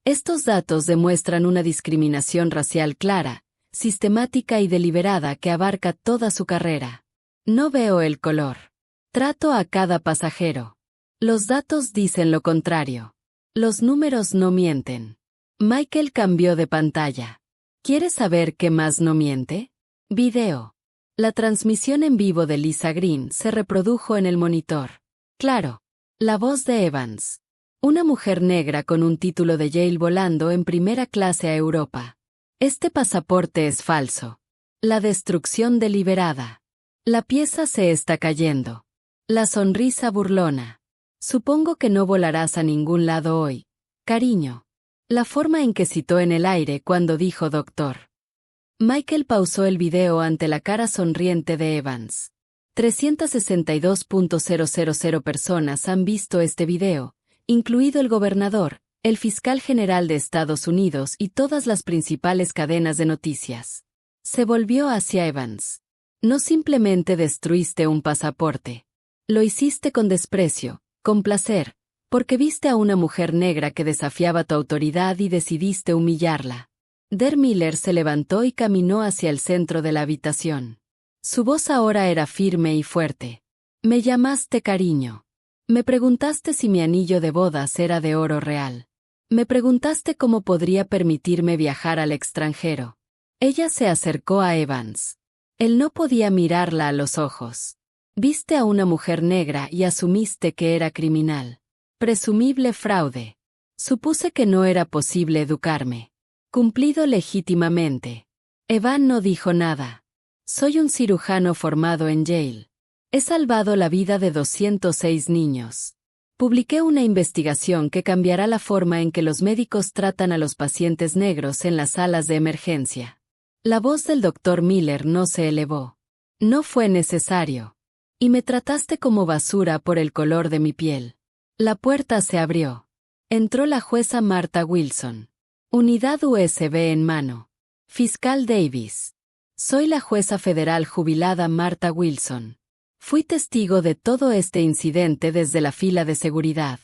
Estos datos demuestran una discriminación racial clara, sistemática y deliberada que abarca toda su carrera. No veo el color. Trato a cada pasajero. Los datos dicen lo contrario. Los números no mienten. Michael cambió de pantalla. ¿Quieres saber qué más no miente? Video. La transmisión en vivo de Lisa Green se reprodujo en el monitor. Claro. La voz de Evans. Una mujer negra con un título de Yale volando en primera clase a Europa. Este pasaporte es falso. La destrucción deliberada. La pieza se está cayendo. La sonrisa burlona. Supongo que no volarás a ningún lado hoy, cariño. La forma en que citó en el aire cuando dijo doctor. Michael pausó el video ante la cara sonriente de Evans. 362.000 personas han visto este video, incluido el gobernador, el fiscal general de Estados Unidos y todas las principales cadenas de noticias. Se volvió hacia Evans. No simplemente destruiste un pasaporte. Lo hiciste con desprecio, con placer, porque viste a una mujer negra que desafiaba tu autoridad y decidiste humillarla. Der Miller se levantó y caminó hacia el centro de la habitación. Su voz ahora era firme y fuerte. Me llamaste cariño. Me preguntaste si mi anillo de bodas era de oro real. Me preguntaste cómo podría permitirme viajar al extranjero. Ella se acercó a Evans. Él no podía mirarla a los ojos. Viste a una mujer negra y asumiste que era criminal. Presumible fraude. Supuse que no era posible educarme. Cumplido legítimamente. Evan no dijo nada. Soy un cirujano formado en Yale. He salvado la vida de 206 niños. Publiqué una investigación que cambiará la forma en que los médicos tratan a los pacientes negros en las salas de emergencia. La voz del doctor Miller no se elevó. No fue necesario. Y me trataste como basura por el color de mi piel. La puerta se abrió. Entró la jueza Martha Wilson. Unidad USB en mano. Fiscal Davis. Soy la jueza federal jubilada Martha Wilson. Fui testigo de todo este incidente desde la fila de seguridad.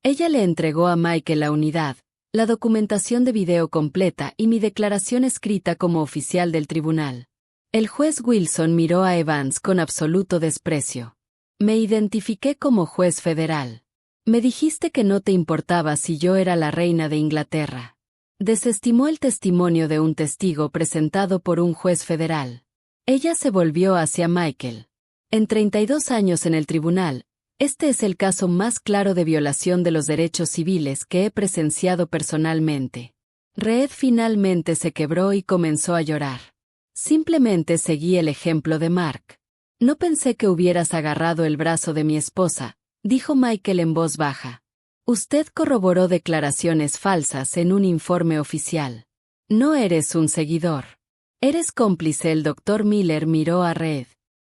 Ella le entregó a Michael la unidad, la documentación de video completa y mi declaración escrita como oficial del tribunal. El juez Wilson miró a Evans con absoluto desprecio. Me identifiqué como juez federal. Me dijiste que no te importaba si yo era la reina de Inglaterra. Desestimó el testimonio de un testigo presentado por un juez federal. Ella se volvió hacia Michael. En 32 años en el tribunal, este es el caso más claro de violación de los derechos civiles que he presenciado personalmente. Reed finalmente se quebró y comenzó a llorar. Simplemente seguí el ejemplo de Mark. No pensé que hubieras agarrado el brazo de mi esposa, dijo Michael en voz baja. Usted corroboró declaraciones falsas en un informe oficial. No eres un seguidor. Eres cómplice. El doctor Miller miró a Reed.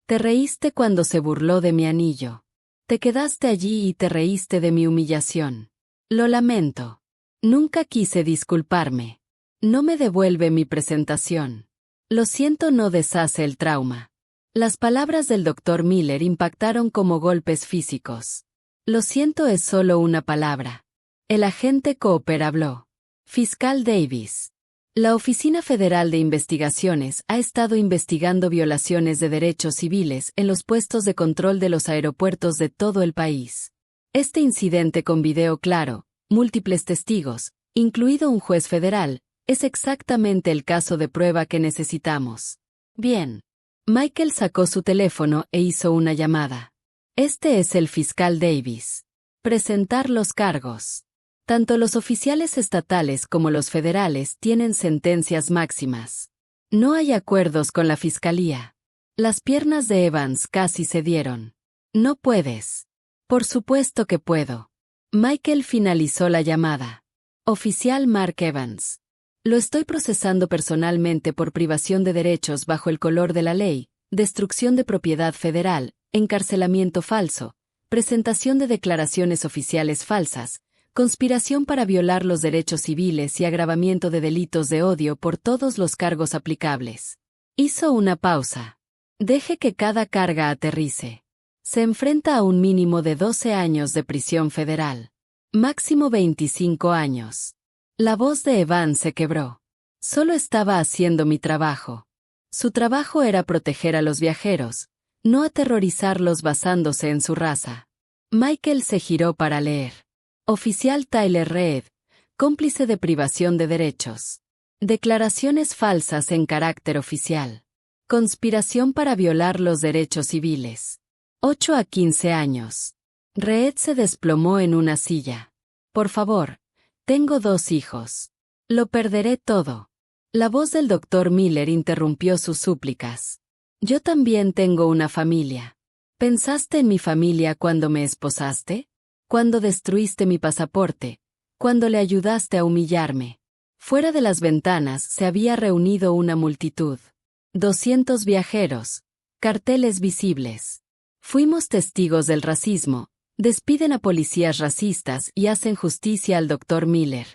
Te reíste cuando se burló de mi anillo. Te quedaste allí y te reíste de mi humillación. Lo lamento. Nunca quise disculparme. No me devuelve mi presentación. Lo siento, no deshace el trauma. Las palabras del doctor Miller impactaron como golpes físicos. Lo siento es solo una palabra. El agente Cooper habló. Fiscal Davis. La Oficina Federal de Investigaciones ha estado investigando violaciones de derechos civiles en los puestos de control de los aeropuertos de todo el país. Este incidente con video claro, múltiples testigos, incluido un juez federal, es exactamente el caso de prueba que necesitamos. Bien. Michael sacó su teléfono e hizo una llamada. Este es el fiscal Davis. Presentar los cargos. Tanto los oficiales estatales como los federales tienen sentencias máximas. No hay acuerdos con la fiscalía. Las piernas de Evans casi cedieron. No puedes. Por supuesto que puedo. Michael finalizó la llamada. Oficial Mark Evans. Lo estoy procesando personalmente por privación de derechos bajo el color de la ley, destrucción de propiedad federal, encarcelamiento falso, presentación de declaraciones oficiales falsas, conspiración para violar los derechos civiles y agravamiento de delitos de odio por todos los cargos aplicables. Hizo una pausa. Deje que cada carga aterrice. Se enfrenta a un mínimo de 12 años de prisión federal. Máximo 25 años. La voz de Evans se quebró. Solo estaba haciendo mi trabajo. Su trabajo era proteger a los viajeros, no aterrorizarlos basándose en su raza. Michael se giró para leer. Oficial Tyler Reed, cómplice de privación de derechos. Declaraciones falsas en carácter oficial. Conspiración para violar los derechos civiles. 8 a 15 años. Reed se desplomó en una silla. Por favor, tengo 2 hijos. Lo perderé todo. La voz del doctor Miller interrumpió sus súplicas. Yo también tengo una familia. ¿Pensaste en mi familia cuando me esposaste? Cuando destruiste mi pasaporte, cuando le ayudaste a humillarme. Fuera de las ventanas se había reunido una multitud. 200 viajeros, carteles visibles. Fuimos testigos del racismo, despiden a policías racistas y hacen justicia al doctor Miller.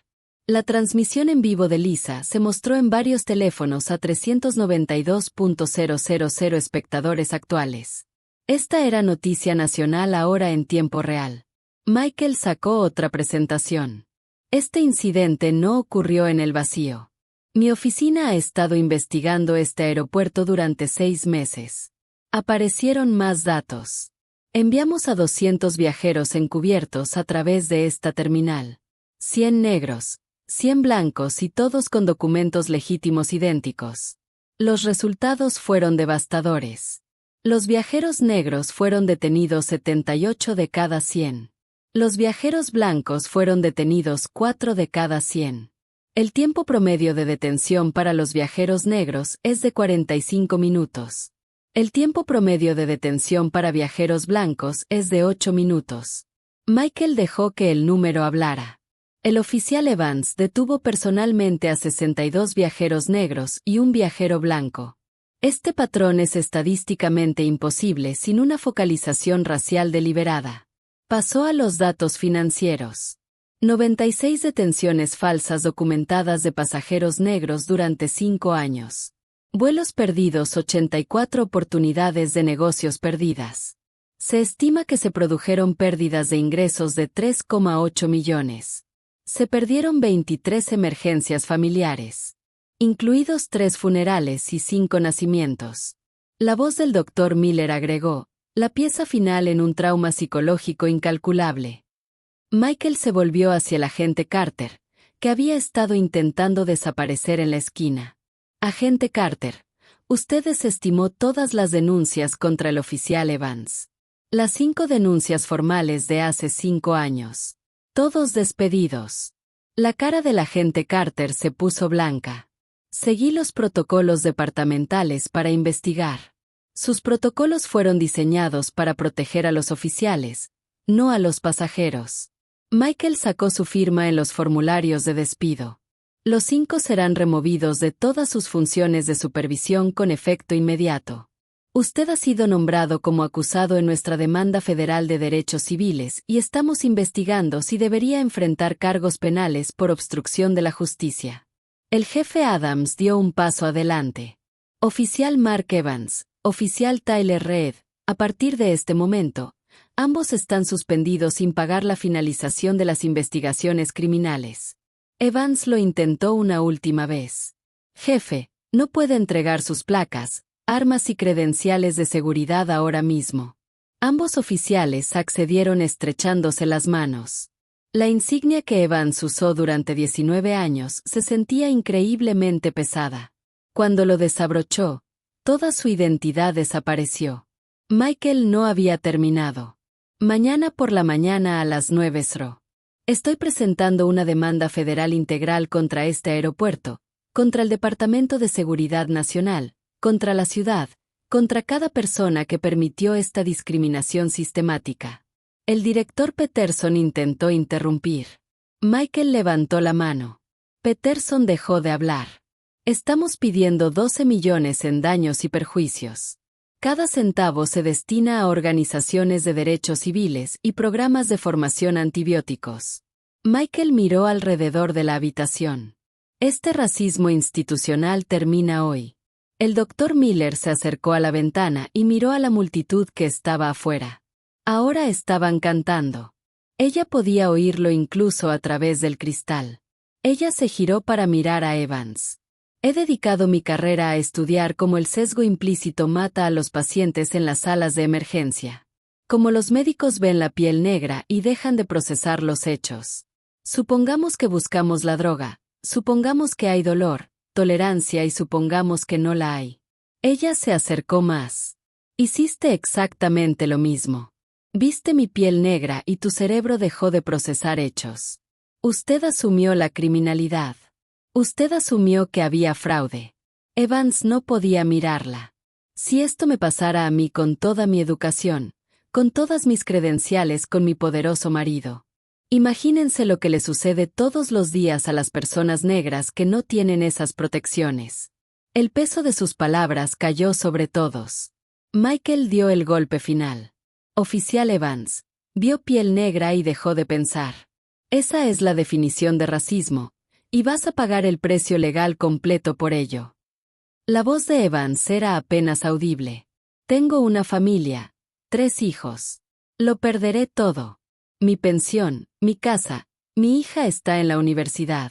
La transmisión en vivo de Lisa se mostró en varios teléfonos a 392.000 espectadores actuales. Esta era noticia nacional ahora en tiempo real. Michael sacó otra presentación. Este incidente no ocurrió en el vacío. Mi oficina ha estado investigando este aeropuerto durante 6 meses. Aparecieron más datos. Enviamos a 200 viajeros encubiertos a través de esta terminal. 100 negros, 100 blancos y todos con documentos legítimos idénticos. Los resultados fueron devastadores. Los viajeros negros fueron detenidos 78 de cada 100. Los viajeros blancos fueron detenidos 4 de cada 100. El tiempo promedio de detención para los viajeros negros es de 45 minutos. El tiempo promedio de detención para viajeros blancos es de 8 minutos. Michael dejó que el número hablara. El oficial Evans detuvo personalmente a 62 viajeros negros y un viajero blanco. Este patrón es estadísticamente imposible sin una focalización racial deliberada. Pasó a los datos financieros. 96 detenciones falsas documentadas de pasajeros negros durante 5 años. Vuelos perdidos, 84 oportunidades de negocios perdidas. Se estima que se produjeron pérdidas de ingresos de 3,8 millones. Se perdieron 23 emergencias familiares, incluidos 3 funerales y 5 nacimientos. La voz del doctor Miller agregó, la pieza final en un trauma psicológico incalculable. Michael se volvió hacia el agente Carter, que había estado intentando desaparecer en la esquina. Agente Carter, usted desestimó todas las denuncias contra el oficial Evans. Las 5 denuncias formales de hace 5 años. Todos despedidos. La cara del agente Carter se puso blanca. Seguí los protocolos departamentales para investigar. Sus protocolos fueron diseñados para proteger a los oficiales, no a los pasajeros. Michael sacó su firma en los formularios de despido. Los 5 serán removidos de todas sus funciones de supervisión con efecto inmediato. Usted ha sido nombrado como acusado en nuestra demanda federal de derechos civiles y estamos investigando si debería enfrentar cargos penales por obstrucción de la justicia. El jefe Adams dio un paso adelante. Oficial Mark Evans, oficial Tyler Reed, a partir de este momento, ambos están suspendidos sin pagar la finalización de las investigaciones criminales. Evans lo intentó una última vez. Jefe, no puede entregar sus placas, armas y credenciales de seguridad ahora mismo. Ambos oficiales accedieron estrechándose las manos. La insignia que Evans usó durante 19 años se sentía increíblemente pesada. Cuando lo desabrochó, toda su identidad desapareció. Michael no había terminado. Mañana por la mañana a las 9 SRO. Estoy presentando una demanda federal integral contra este aeropuerto, contra el Departamento de Seguridad Nacional, contra la ciudad, contra cada persona que permitió esta discriminación sistemática. El director Peterson intentó interrumpir. Michael levantó la mano. Peterson dejó de hablar. Estamos pidiendo 12 millones en daños y perjuicios. Cada centavo se destina a organizaciones de derechos civiles y programas de formación antibióticos. Michael miró alrededor de la habitación. Este racismo institucional termina hoy. El doctor Miller se acercó a la ventana y miró a la multitud que estaba afuera. Ahora estaban cantando. Ella podía oírlo incluso a través del cristal. Ella se giró para mirar a Evans. He dedicado mi carrera a estudiar cómo el sesgo implícito mata a los pacientes en las salas de emergencia. Cómo los médicos ven la piel negra y dejan de procesar los hechos. Supongamos que buscamos la droga, supongamos que hay dolor, tolerancia y supongamos que no la hay. Ella se acercó más. Hiciste exactamente lo mismo. Viste mi piel negra y tu cerebro dejó de procesar hechos. Usted asumió la criminalidad. Usted asumió que había fraude. Evans no podía mirarla. Si esto me pasara a mí con toda mi educación, con todas mis credenciales con mi poderoso marido. Imagínense lo que le sucede todos los días a las personas negras que no tienen esas protecciones. El peso de sus palabras cayó sobre todos. Michael dio el golpe final. Oficial Evans, vio piel negra y dejó de pensar. Esa es la definición de racismo. Y vas a pagar el precio legal completo por ello. La voz de Evans era apenas audible. Tengo una familia, 3 hijos. Lo perderé todo. Mi pensión, mi casa, mi hija está en la universidad.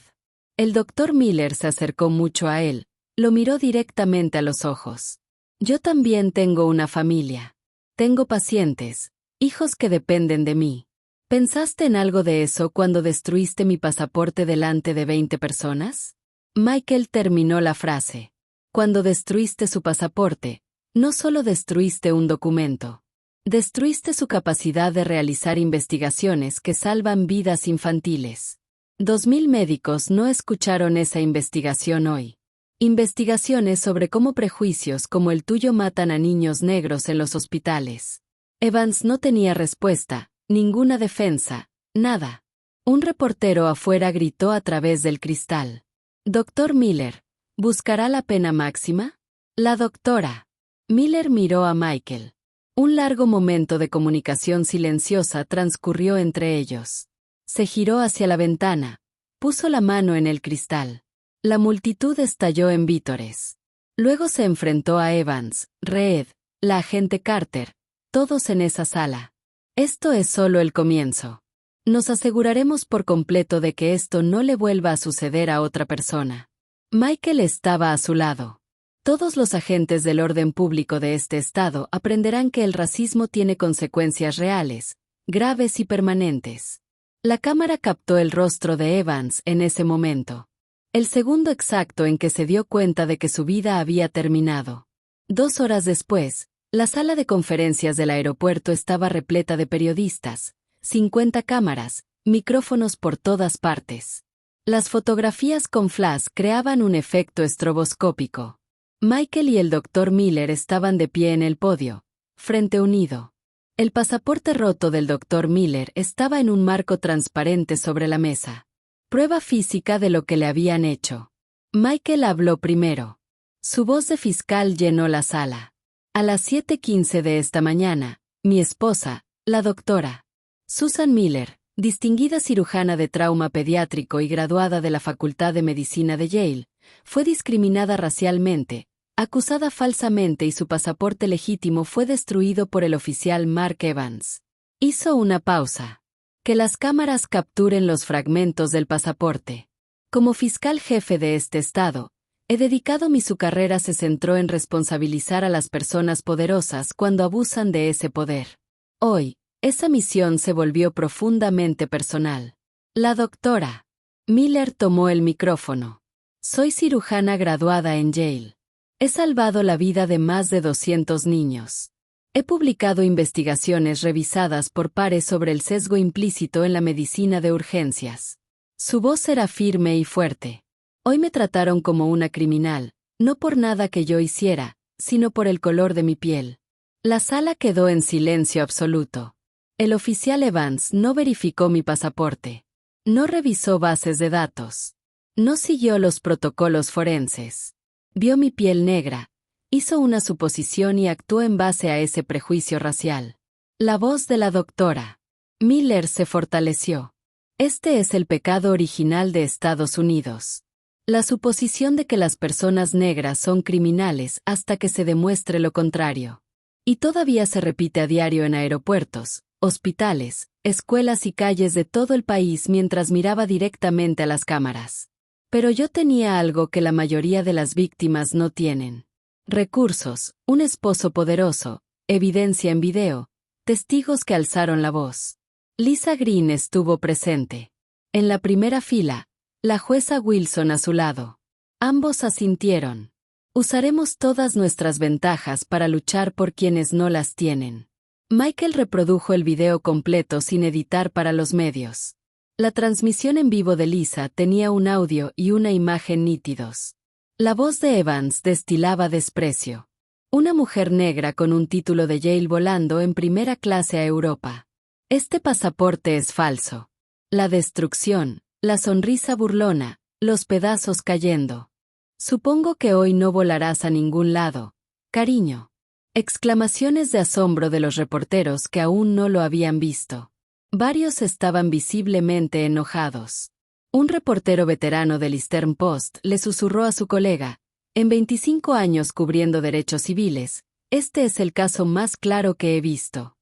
El doctor Miller se acercó mucho a él, lo miró directamente a los ojos. Yo también tengo una familia. Tengo pacientes, hijos que dependen de mí. ¿Pensaste en algo de eso cuando destruiste mi pasaporte delante de 20 personas? Michael terminó la frase. Cuando destruiste su pasaporte, no solo destruiste un documento. Destruiste su capacidad de realizar investigaciones que salvan vidas infantiles. 2000 médicos no escucharon esa investigación hoy. Investigaciones sobre cómo prejuicios como el tuyo matan a niños negros en los hospitales. Evans no tenía respuesta. Ninguna defensa, nada. Un reportero afuera gritó a través del cristal. Doctor Miller, ¿buscará la pena máxima? La doctora. Miller miró a Michael. Un largo momento de comunicación silenciosa transcurrió entre ellos. Se giró hacia la ventana, puso la mano en el cristal. La multitud estalló en vítores. Luego se enfrentó a Evans, Reed, la agente Carter, todos en esa sala. Esto es solo el comienzo. Nos aseguraremos por completo de que esto no le vuelva a suceder a otra persona. Michael estaba a su lado. Todos los agentes del orden público de este estado aprenderán que el racismo tiene consecuencias reales, graves y permanentes. La cámara captó el rostro de Evans en ese momento. El segundo exacto en que se dio cuenta de que su vida había terminado. 2 horas después, la sala de conferencias del aeropuerto estaba repleta de periodistas, 50 cámaras, micrófonos por todas partes. Las fotografías con flash creaban un efecto estroboscópico. Michael y el doctor Miller estaban de pie en el podio, frente unido. El pasaporte roto del doctor Miller estaba en un marco transparente sobre la mesa. Prueba física de lo que le habían hecho. Michael habló primero. Su voz de fiscal llenó la sala. A las 7:15 de esta mañana, mi esposa, la doctora Susan Miller, distinguida cirujana de trauma pediátrico y graduada de la Facultad de Medicina de Yale, fue discriminada racialmente, acusada falsamente y su pasaporte legítimo fue destruido por el oficial Mark Evans. Hizo una pausa. Que las cámaras capturen los fragmentos del pasaporte. Como fiscal jefe de este estado, he dedicado su carrera se centró en responsabilizar a las personas poderosas cuando abusan de ese poder. Hoy, esa misión se volvió profundamente personal. La doctora Miller tomó el micrófono. Soy cirujana graduada en Yale. He salvado la vida de más de 200 niños. He publicado investigaciones revisadas por pares sobre el sesgo implícito en la medicina de urgencias. Su voz era firme y fuerte. Hoy me trataron como una criminal, no por nada que yo hiciera, sino por el color de mi piel. La sala quedó en silencio absoluto. El oficial Evans no verificó mi pasaporte. No revisó bases de datos. No siguió los protocolos forenses. Vio mi piel negra, hizo una suposición y actuó en base a ese prejuicio racial. La voz de la doctora Miller se fortaleció. Este es el pecado original de Estados Unidos. La suposición de que las personas negras son criminales hasta que se demuestre lo contrario. Y todavía se repite a diario en aeropuertos, hospitales, escuelas y calles de todo el país mientras miraba directamente a las cámaras. Pero yo tenía algo que la mayoría de las víctimas no tienen. Recursos, un esposo poderoso, evidencia en video, testigos que alzaron la voz. Lisa Green estuvo presente. En la primera fila, la jueza Wilson a su lado. Ambos asintieron. Usaremos todas nuestras ventajas para luchar por quienes no las tienen. Michael reprodujo el video completo sin editar para los medios. La transmisión en vivo de Lisa tenía un audio y una imagen nítidos. La voz de Evans destilaba desprecio. Una mujer negra con un título de Yale volando en primera clase a Europa. Este pasaporte es falso. La destrucción, la sonrisa burlona, los pedazos cayendo. Supongo que hoy no volarás a ningún lado, cariño. Exclamaciones de asombro de los reporteros que aún no lo habían visto. Varios estaban visiblemente enojados. Un reportero veterano del Eastern Post le susurró a su colega, en 25 años cubriendo derechos civiles, este es el caso más claro que he visto.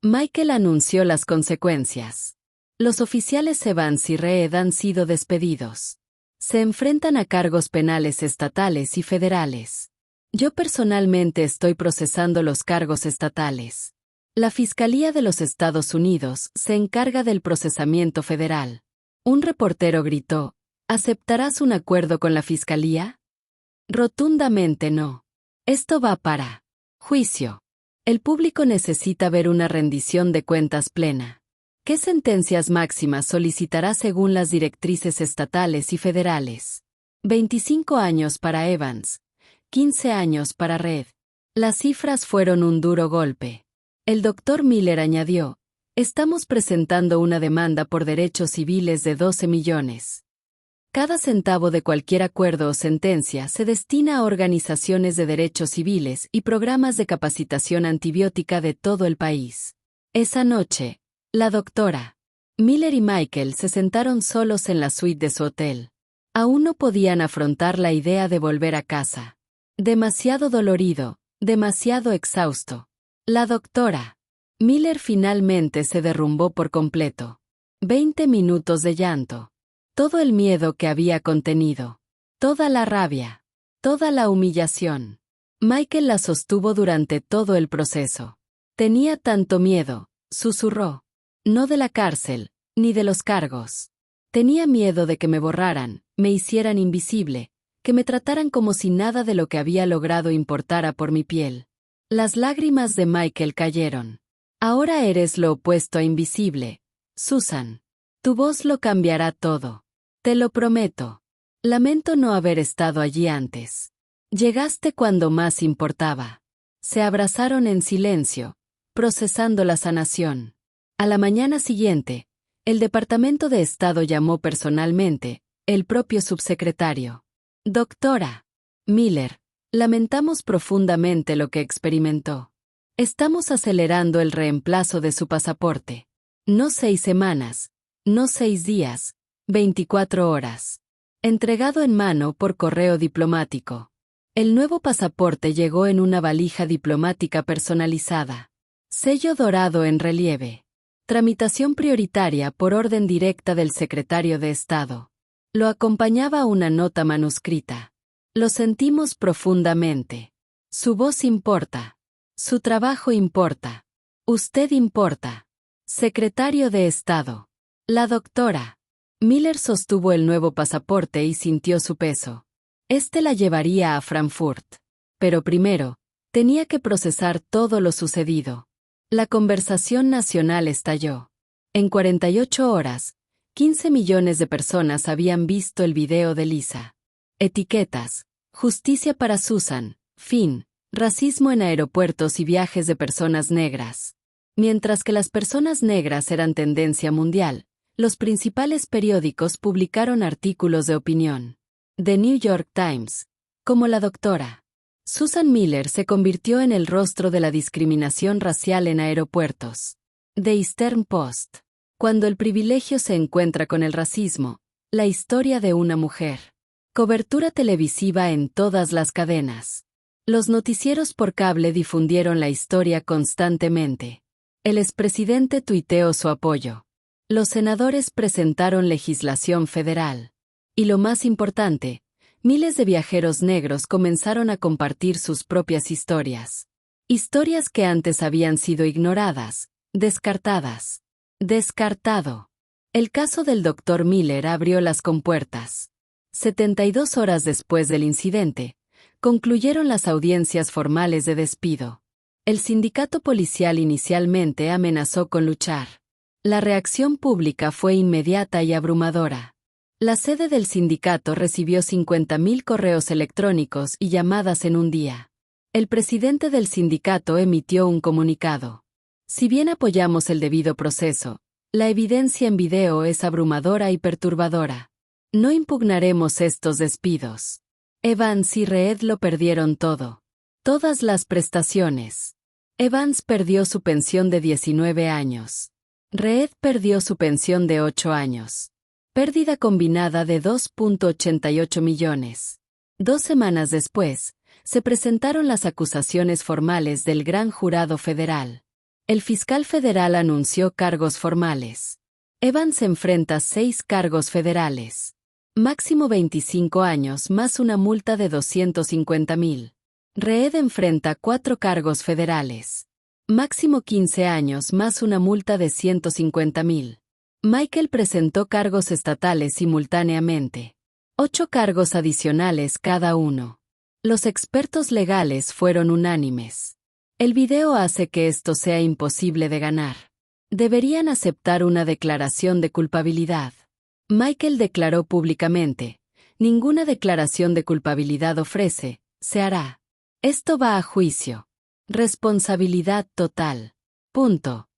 Michael anunció las consecuencias. Los oficiales Evans y Reed han sido despedidos. Se enfrentan a cargos penales estatales y federales. Yo personalmente estoy procesando los cargos estatales. La Fiscalía de los Estados Unidos se encarga del procesamiento federal. Un reportero gritó, ¿aceptarás un acuerdo con la Fiscalía? Rotundamente no. Esto va para juicio. El público necesita ver una rendición de cuentas plena. ¿Qué sentencias máximas solicitará según las directrices estatales y federales? 25 años para Evans, 15 años para Reed. Las cifras fueron un duro golpe. El doctor Miller añadió, estamos presentando una demanda por derechos civiles de 12 millones. Cada centavo de cualquier acuerdo o sentencia se destina a organizaciones de derechos civiles y programas de capacitación antibiótica de todo el país. Esa noche, la doctora Miller y Michael se sentaron solos en la suite de su hotel. Aún no podían afrontar la idea de volver a casa. Demasiado dolorido, demasiado exhausto. La doctora Miller finalmente se derrumbó por completo. 20 minutos de llanto. Todo el miedo que había contenido. Toda la rabia. Toda la humillación. Michael la sostuvo durante todo el proceso. Tenía tanto miedo, susurró. No de la cárcel, ni de los cargos. Tenía miedo de que me borraran, me hicieran invisible, que me trataran como si nada de lo que había logrado importara por mi piel. Las lágrimas de Michael cayeron. Ahora eres lo opuesto a invisible, Susan. Tu voz lo cambiará todo. Te lo prometo. Lamento no haber estado allí antes. Llegaste cuando más importaba. Se abrazaron en silencio, procesando la sanación. A la mañana siguiente, el Departamento de Estado llamó personalmente, el propio subsecretario. Doctora Miller, lamentamos profundamente lo que experimentó. Estamos acelerando el reemplazo de su pasaporte. No 6 semanas, no 6 días, 24 horas. Entregado en mano por correo diplomático. El nuevo pasaporte llegó en una valija diplomática personalizada. Sello dorado en relieve. Tramitación prioritaria por orden directa del secretario de Estado. Lo acompañaba una nota manuscrita. Lo sentimos profundamente. Su voz importa. Su trabajo importa. Usted importa. Secretario de Estado. La doctora Miller sostuvo el nuevo pasaporte y sintió su peso. Este la llevaría a Frankfurt. Pero primero, Tenía que procesar todo lo sucedido. La conversación nacional estalló. En 48 horas, 15 millones de personas habían visto el video de Lisa. Etiquetas: justicia para Susan, fin, racismo en aeropuertos y viajes de personas negras. Mientras que las personas negras eran tendencia mundial, los principales periódicos publicaron artículos de opinión. The New York Times, como la doctora Susan Miller se convirtió en el rostro de la discriminación racial en aeropuertos. The Eastern Post, cuando el privilegio se encuentra con el racismo, la historia de una mujer. Cobertura televisiva en todas las cadenas. Los noticieros por cable difundieron la historia constantemente. El expresidente tuiteó su apoyo. Los senadores presentaron legislación federal. Y lo más importante, miles de viajeros negros comenzaron a compartir sus propias historias. Historias que antes habían sido ignoradas, descartadas. Descartado. El caso del Dr. Miller abrió las compuertas. 72 horas después del incidente, concluyeron las audiencias formales de despido. El sindicato policial inicialmente amenazó con luchar. La reacción pública fue inmediata y abrumadora. La sede del sindicato recibió 50.000 correos electrónicos y llamadas en un día. El presidente del sindicato emitió un comunicado. Si bien apoyamos el debido proceso, la evidencia en video es abrumadora y perturbadora. No impugnaremos estos despidos. Evans y Reed lo perdieron todo. Todas las prestaciones. Evans perdió su pensión de 19 años. Reed perdió su pensión de 8 años. Pérdida combinada de 2.88 millones. 2 semanas después, se presentaron las acusaciones formales del Gran Jurado Federal. El fiscal federal anunció cargos formales. Evans enfrenta 6 cargos federales. Máximo 25 años más una multa de 250.000. Reed enfrenta 4 cargos federales. Máximo 15 años más una multa de 150.000. Michael presentó cargos estatales simultáneamente. 8 cargos adicionales cada uno. Los expertos legales fueron unánimes. El video hace que esto sea imposible de ganar. Deberían aceptar una declaración de culpabilidad. Michael declaró públicamente: ninguna declaración de culpabilidad ofrece, se hará. Esto va a juicio. Responsabilidad total. Punto.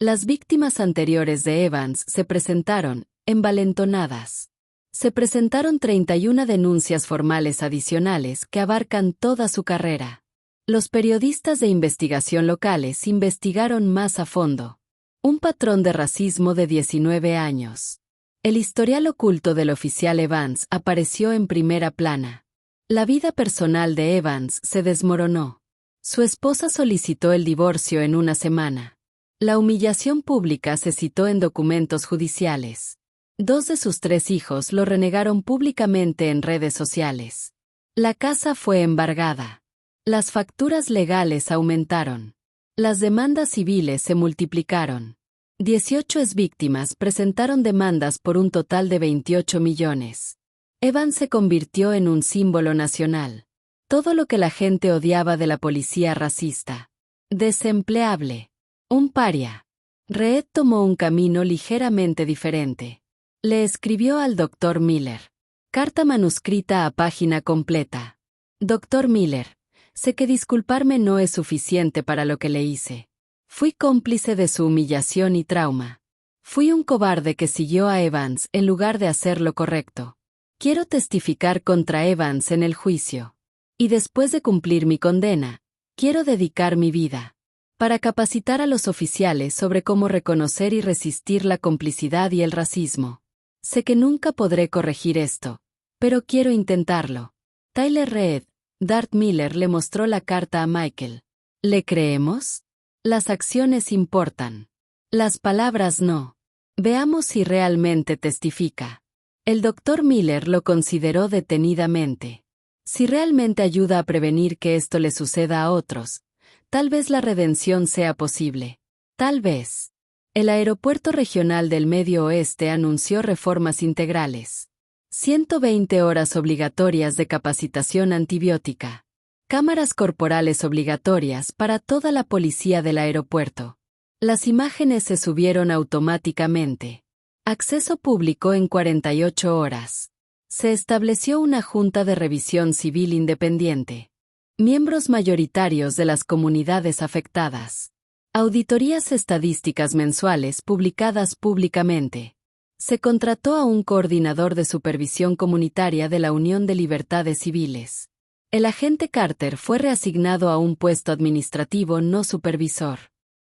Las víctimas anteriores de Evans se presentaron, envalentonadas. Se presentaron 31 denuncias formales adicionales que abarcan toda su carrera. Los periodistas de investigación locales investigaron más a fondo. Un patrón de racismo de 19 años. El historial oculto del oficial Evans apareció en primera plana. La vida personal de Evans se desmoronó. Su esposa solicitó el divorcio en una semana. La humillación pública se citó en documentos judiciales. 2 de sus 3 hijos lo renegaron públicamente en redes sociales. La casa fue embargada. Las facturas legales aumentaron. Las demandas civiles se multiplicaron. 18 exvíctimas presentaron demandas por un total de 28 millones. Evans se convirtió en un símbolo nacional. Todo lo que la gente odiaba de la policía racista. Desempleable. Un paria. Reed tomó un camino ligeramente diferente. Le escribió al Dr. Miller. Carta manuscrita a página completa. Dr. Miller, sé que disculparme no es suficiente para lo que le hice. Fui cómplice de su humillación y trauma. Fui un cobarde que siguió a Evans en lugar de hacer lo correcto. Quiero testificar contra Evans en el juicio. Y después de cumplir mi condena, quiero dedicar mi vida para capacitar a los oficiales sobre cómo reconocer y resistir la complicidad y el racismo. Sé que nunca podré corregir esto, pero quiero intentarlo. Tyler Reed, Dart Miller le mostró la carta a Michael. ¿Le creemos? Las acciones importan. Las palabras no. Veamos si realmente testifica. El Dr. Miller lo consideró detenidamente. Si realmente ayuda a prevenir que esto le suceda a otros, tal vez la redención sea posible. Tal vez. El Aeropuerto Regional del Medio Oeste anunció reformas integrales. 120 horas obligatorias de capacitación antibiótica. Cámaras corporales obligatorias para toda la policía del aeropuerto. Las imágenes se subieron automáticamente. Acceso público en 48 horas. Se estableció una junta de revisión civil independiente. Miembros mayoritarios de las comunidades afectadas. Auditorías estadísticas mensuales publicadas públicamente. Se contrató a un coordinador de supervisión comunitaria de la Unión de Libertades Civiles. El agente Carter fue reasignado a un puesto administrativo no supervisor.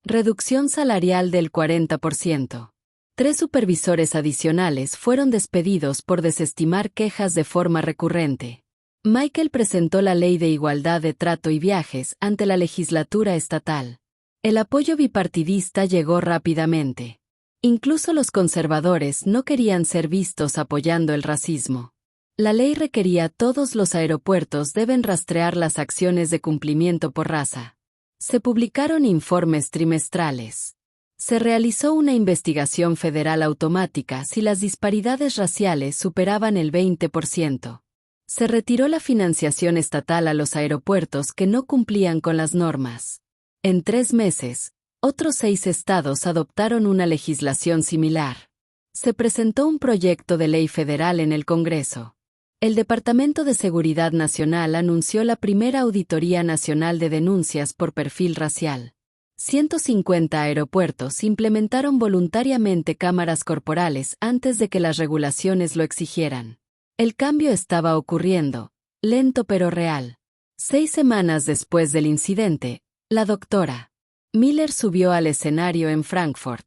Reducción salarial del 40%. 3 supervisores adicionales fueron despedidos por desestimar quejas de forma recurrente. Michael presentó la Ley de Igualdad de Trato y Viajes ante la legislatura estatal. El apoyo bipartidista llegó rápidamente. Incluso los conservadores no querían ser vistos apoyando el racismo. La ley requería todos los aeropuertos deben rastrear las acciones de cumplimiento por raza. Se publicaron informes trimestrales. Se realizó una investigación federal automática si las disparidades raciales superaban el 20%. Se retiró la financiación estatal a los aeropuertos que no cumplían con las normas. En 3 meses, otros 6 estados adoptaron una legislación similar. Se presentó un proyecto de ley federal en el Congreso. El Departamento de Seguridad Nacional anunció la primera auditoría nacional de denuncias por perfil racial. 150 aeropuertos implementaron voluntariamente cámaras corporales antes de que las regulaciones lo exigieran. El cambio estaba ocurriendo, lento pero real. 6 semanas después del incidente, la doctora Miller subió al escenario en Frankfurt.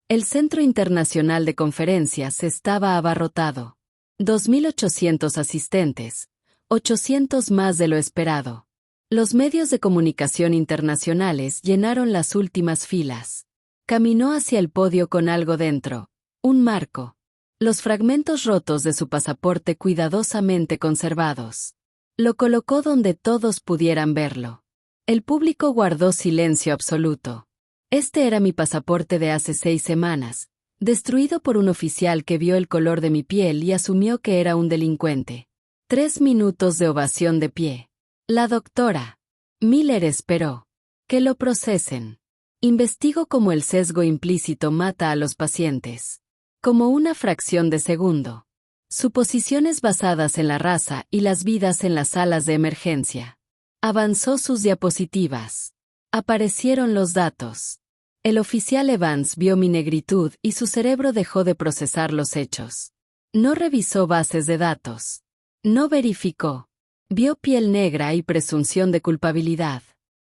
El Centro Internacional de Conferencias estaba abarrotado. 2.800 asistentes, 800 más de lo esperado. Los medios de comunicación internacionales llenaron las últimas filas. Caminó hacia el podio con algo dentro, un marco. Los fragmentos rotos de su pasaporte cuidadosamente conservados. Lo colocó donde todos pudieran verlo. El público guardó silencio absoluto. Este era mi pasaporte de hace 6 semanas, destruido por un oficial que vio el color de mi piel y asumió que era un delincuente. 3 minutos de ovación de pie. La doctora Miller esperó. Que lo procesen. Investigo cómo el sesgo implícito mata a los pacientes. Como una fracción de segundo. Suposiciones basadas en la raza y las vidas en las salas de emergencia. Avanzó sus diapositivas. Aparecieron los datos. El oficial Evans vio mi negritud y su cerebro dejó de procesar los hechos. No revisó bases de datos. No verificó. Vio piel negra y presunción de culpabilidad.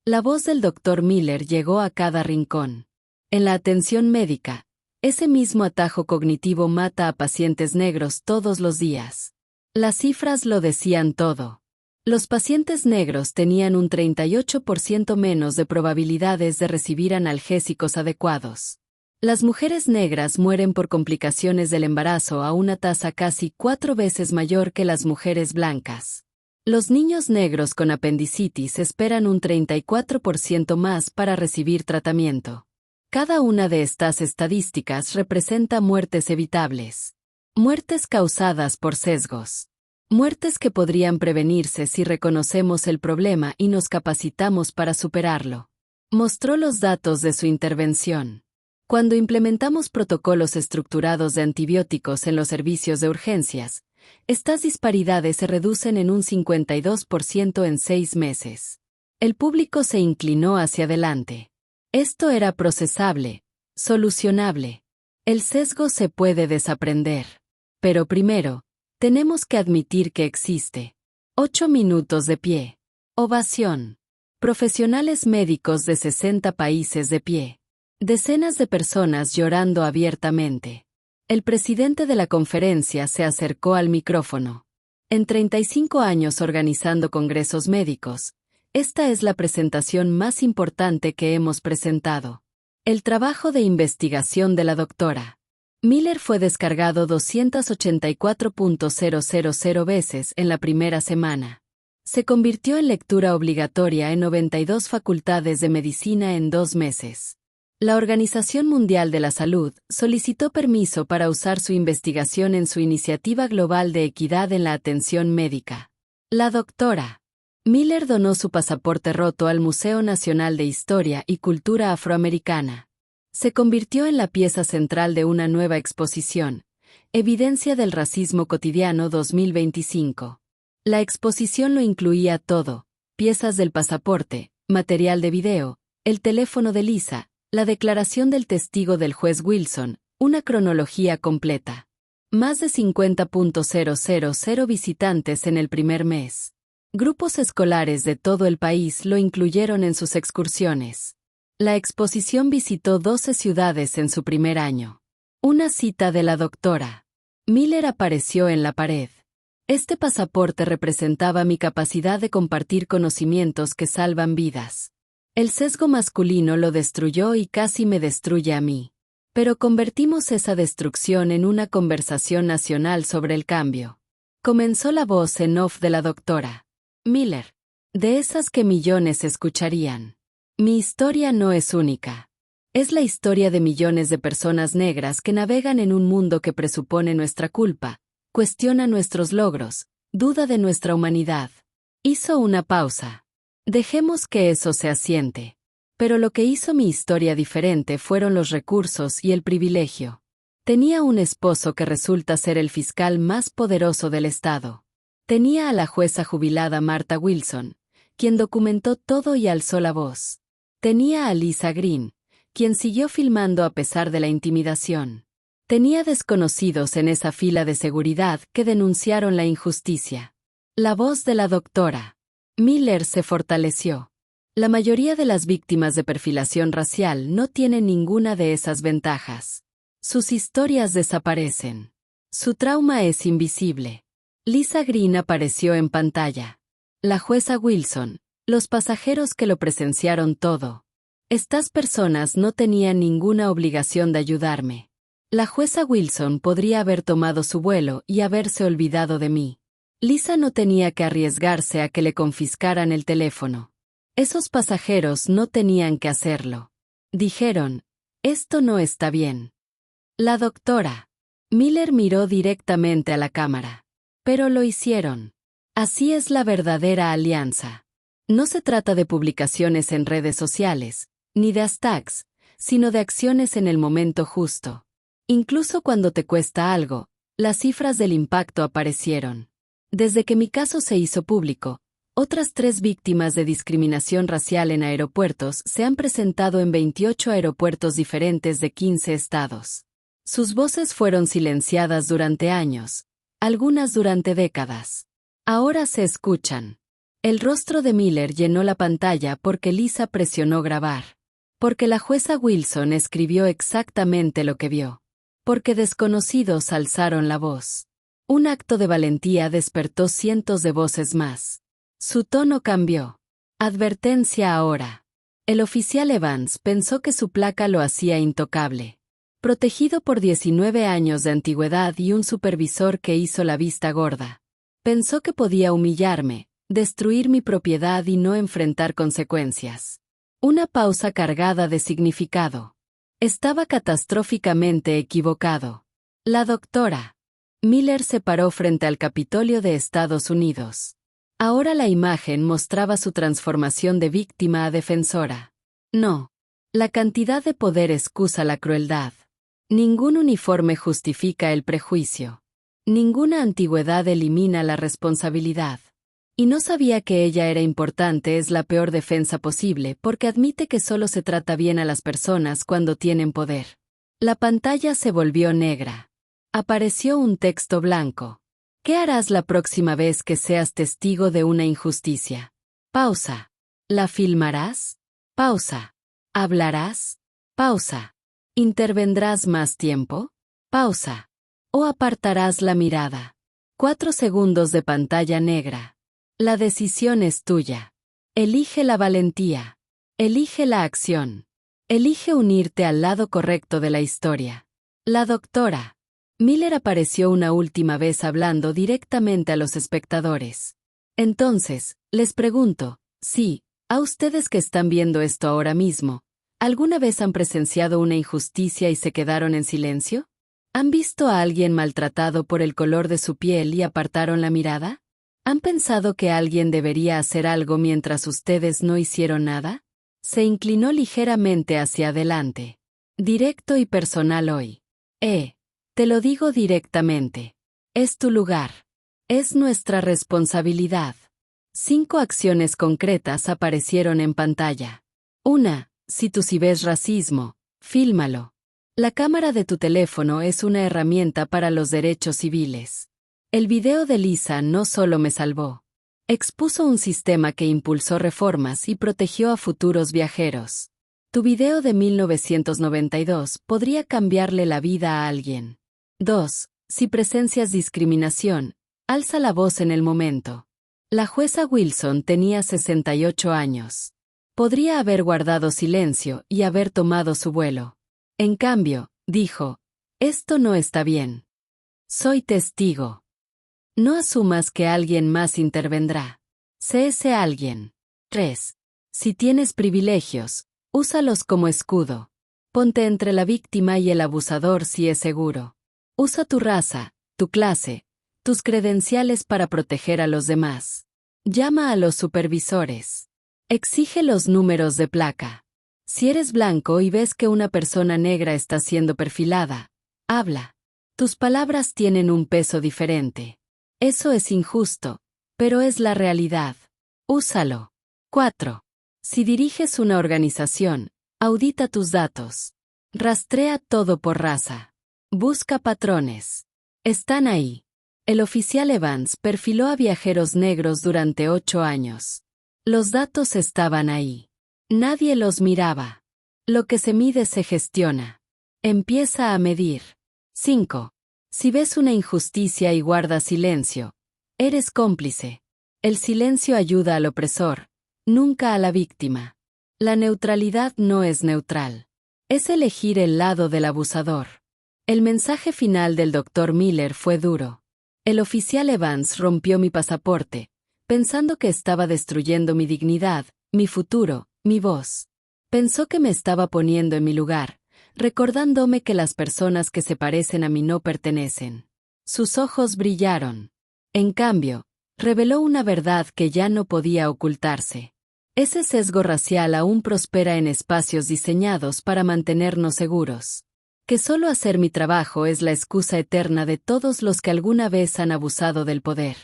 La voz del doctor Miller llegó a cada rincón. En la atención médica, ese mismo atajo cognitivo mata a pacientes negros todos los días. Las cifras lo decían todo. Los pacientes negros tenían un 38% menos de probabilidades de recibir analgésicos adecuados. Las mujeres negras mueren por complicaciones del embarazo a una tasa casi 4 veces mayor que las mujeres blancas. Los niños negros con apendicitis esperan un 34% más para recibir tratamiento. Cada una de estas estadísticas representa muertes evitables. Muertes causadas por sesgos. Muertes que podrían prevenirse si reconocemos el problema y nos capacitamos para superarlo. Mostró los datos de su intervención. Cuando implementamos protocolos estructurados de antibióticos en los servicios de urgencias, estas disparidades se reducen en un 52% en 6 meses. El público se inclinó hacia adelante. Esto era procesable, solucionable. El sesgo se puede desaprender. Pero primero, tenemos que admitir que existe. 8 minutos de pie. Ovación. Profesionales médicos de 60 países de pie. Decenas de personas llorando abiertamente. El presidente de la conferencia se acercó al micrófono. En 35 años organizando congresos médicos, esta es la presentación más importante que hemos presentado. El trabajo de investigación de la doctora Miller fue descargado 284.000 veces en la primera semana. Se convirtió en lectura obligatoria en 92 facultades de medicina en 2 meses. La Organización Mundial de la Salud solicitó permiso para usar su investigación en su iniciativa global de equidad en la atención médica. La doctora Miller donó su pasaporte roto al Museo Nacional de Historia y Cultura Afroamericana. Se convirtió en la pieza central de una nueva exposición, Evidencia del Racismo Cotidiano 2025. La exposición lo incluía todo: piezas del pasaporte, material de video, el teléfono de Lisa, la declaración del testigo del juez Wilson, una cronología completa. Más de 50.000 visitantes en el primer mes. Grupos escolares de todo el país lo incluyeron en sus excursiones. La exposición visitó 12 ciudades en su primer año. Una cita de la doctora Miller apareció en la pared. Este pasaporte representaba mi capacidad de compartir conocimientos que salvan vidas. El sesgo masculino lo destruyó y casi me destruye a mí. Pero convertimos esa destrucción en una conversación nacional sobre el cambio. Comenzó la voz en off de la doctora Miller. De esas que millones escucharían. Mi historia no es única. Es la historia de millones de personas negras que navegan en un mundo que presupone nuestra culpa, cuestiona nuestros logros, duda de nuestra humanidad. Hizo una pausa. Dejemos que eso se asiente. Pero lo que hizo mi historia diferente fueron los recursos y el privilegio. Tenía un esposo que resulta ser el fiscal más poderoso del estado. Tenía a la jueza jubilada Martha Wilson, quien documentó todo y alzó la voz. Tenía a Lisa Green, quien siguió filmando a pesar de la intimidación. Tenía desconocidos en esa fila de seguridad que denunciaron la injusticia. La voz de la doctora Miller se fortaleció. La mayoría de las víctimas de perfilación racial no tienen ninguna de esas ventajas. Sus historias desaparecen. Su trauma es invisible. Lisa Green apareció en pantalla. La jueza Wilson, los pasajeros que lo presenciaron todo. Estas personas no tenían ninguna obligación de ayudarme. La jueza Wilson podría haber tomado su vuelo y haberse olvidado de mí. Lisa no tenía que arriesgarse a que le confiscaran el teléfono. Esos pasajeros no tenían que hacerlo. Dijeron, esto no está bien. La doctora Miller miró directamente a la cámara. Pero lo hicieron. Así es la verdadera alianza. No se trata de publicaciones en redes sociales, ni de hashtags, sino de acciones en el momento justo. Incluso cuando te cuesta algo, las cifras del impacto aparecieron. Desde que mi caso se hizo público, otras 3 víctimas de discriminación racial en aeropuertos se han presentado en 28 aeropuertos diferentes de 15 estados. Sus voces fueron silenciadas durante años, algunas durante décadas. Ahora se escuchan. El rostro de Miller llenó la pantalla porque Lisa presionó grabar. Porque la jueza Wilson escribió exactamente lo que vio. Porque desconocidos alzaron la voz. Un acto de valentía despertó cientos de voces más. Su tono cambió. Advertencia ahora. El oficial Evans pensó que su placa lo hacía intocable. Protegido por 19 años de antigüedad y un supervisor que hizo la vista gorda. Pensó que podía humillarme, destruir mi propiedad y no enfrentar consecuencias. Una pausa cargada de significado. Estaba catastróficamente equivocado. La doctora Miller se paró frente al Capitolio de Estados Unidos. Ahora la imagen mostraba su transformación de víctima a defensora. No. La cantidad de poder excusa la crueldad. Ningún uniforme justifica el prejuicio. Ninguna antigüedad elimina la responsabilidad. Y no sabía que ella era importante es la peor defensa posible porque admite que solo se trata bien a las personas cuando tienen poder. La pantalla se volvió negra. Apareció un texto blanco. ¿Qué harás la próxima vez que seas testigo de una injusticia? Pausa. ¿La filmarás? Pausa. ¿Hablarás? Pausa. ¿Intervendrás más tiempo? Pausa. ¿O apartarás la mirada? 4 segundos de pantalla negra. La decisión es tuya. Elige la valentía. Elige la acción. Elige unirte al lado correcto de la historia. La doctora Miller apareció una última vez hablando directamente a los espectadores. Entonces, les pregunto, sí, a ustedes que están viendo esto ahora mismo, ¿alguna vez han presenciado una injusticia y se quedaron en silencio? ¿Han visto a alguien maltratado por el color de su piel y apartaron la mirada? ¿Han pensado que alguien debería hacer algo mientras ustedes no hicieron nada? Se inclinó ligeramente hacia adelante. Directo y personal hoy. Te lo digo directamente. Es tu lugar. Es nuestra responsabilidad. 5 acciones concretas aparecieron en pantalla. 1. Si tú sí ves racismo, fílmalo. La cámara de tu teléfono es una herramienta para los derechos civiles. El video de Lisa no solo me salvó. Expuso un sistema que impulsó reformas y protegió a futuros viajeros. Tu video de 1992 podría cambiarle la vida a alguien. 2. Si presencias discriminación, alza la voz en el momento. La jueza Wilson tenía 68 años. Podría haber guardado silencio y haber tomado su vuelo. En cambio, dijo, esto no está bien. Soy testigo. No asumas que alguien más intervendrá. Sé ese alguien. 3. Si tienes privilegios, úsalos como escudo. Ponte entre la víctima y el abusador si es seguro. Usa tu raza, tu clase, tus credenciales para proteger a los demás. Llama a los supervisores. Exige los números de placa. Si eres blanco y ves que una persona negra está siendo perfilada, habla. Tus palabras tienen un peso diferente. Eso es injusto, pero es la realidad. Úsalo. 4. Si diriges una organización, audita tus datos. Rastrea todo por raza. Busca patrones. Están ahí. El oficial Evans perfiló a viajeros negros durante 8 años. Los datos estaban ahí. Nadie los miraba. Lo que se mide se gestiona. Empieza a medir. 5. Si ves una injusticia y guardas silencio, eres cómplice. El silencio ayuda al opresor, nunca a la víctima. La neutralidad no es neutral. Es elegir el lado del abusador. El mensaje final del Dr. Miller fue duro. El oficial Evans rompió mi pasaporte, pensando que estaba destruyendo mi dignidad, mi futuro, mi voz. Pensó que me estaba poniendo en mi lugar, recordándome que las personas que se parecen a mí no pertenecen. Sus ojos brillaron. En cambio, reveló una verdad que ya no podía ocultarse. Ese sesgo racial aún prospera en espacios diseñados para mantenernos seguros. Que solo hacer mi trabajo es la excusa eterna de todos los que alguna vez han abusado del poder.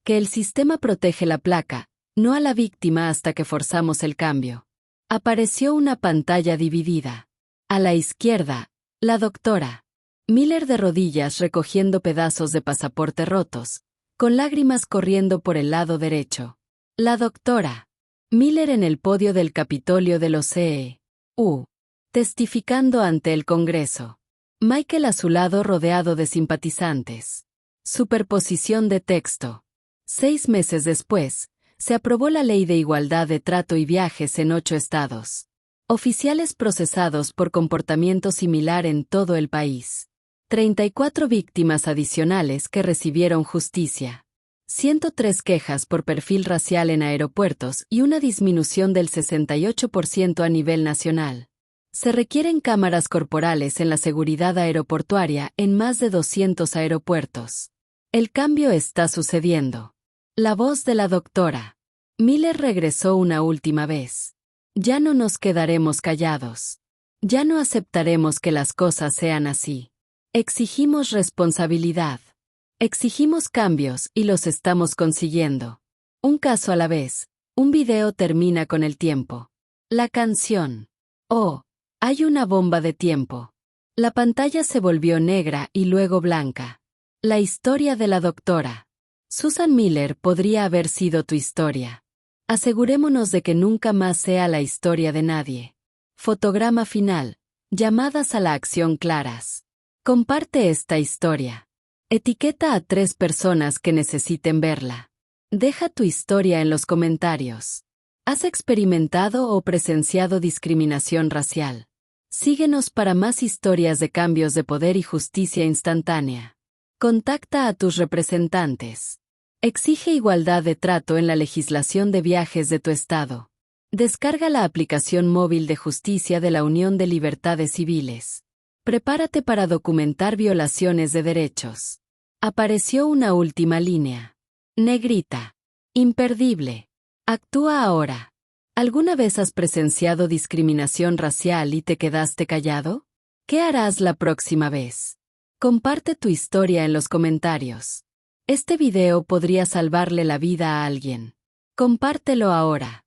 Que el sistema protege la placa, no a la víctima hasta que forzamos el cambio. Apareció una pantalla dividida. A la izquierda, la doctora Miller de rodillas recogiendo pedazos de pasaporte rotos, con lágrimas corriendo por el lado derecho. La doctora Miller en el podio del Capitolio de los CEU, testificando ante el Congreso. Michael a su lado rodeado de simpatizantes. Superposición de texto. 6 meses después, se aprobó la Ley de Igualdad de Trato y Viajes en 8 estados. Oficiales procesados por comportamiento similar en todo el país. 34 víctimas adicionales que recibieron justicia. 103 quejas por perfil racial en aeropuertos y una disminución del 68% a nivel nacional. Se requieren cámaras corporales en la seguridad aeroportuaria en más de 200 aeropuertos. El cambio está sucediendo. La voz de la doctora Miller regresó una última vez. Ya no nos quedaremos callados. Ya no aceptaremos que las cosas sean así. Exigimos responsabilidad. Exigimos cambios y los estamos consiguiendo. Un caso a la vez. Un video termina con el tiempo. La canción. Oh, hay una bomba de tiempo. La pantalla se volvió negra y luego blanca. La historia de la doctora Susan Miller podría haber sido tu historia. Asegurémonos de que nunca más sea la historia de nadie. Fotograma final. Llamadas a la acción claras. Comparte esta historia. Etiqueta a 3 personas que necesiten verla. Deja tu historia en los comentarios. ¿Has experimentado o presenciado discriminación racial? Síguenos para más historias de cambios de poder y justicia instantánea. Contacta a tus representantes. Exige igualdad de trato en la legislación de viajes de tu estado. Descarga la aplicación móvil de justicia de la Unión de Libertades Civiles. Prepárate para documentar violaciones de derechos. Apareció una última línea. Negrita. Imperdible. Actúa ahora. ¿Alguna vez has presenciado discriminación racial y te quedaste callado? ¿Qué harás la próxima vez? Comparte tu historia en los comentarios. Este video podría salvarle la vida a alguien. Compártelo ahora.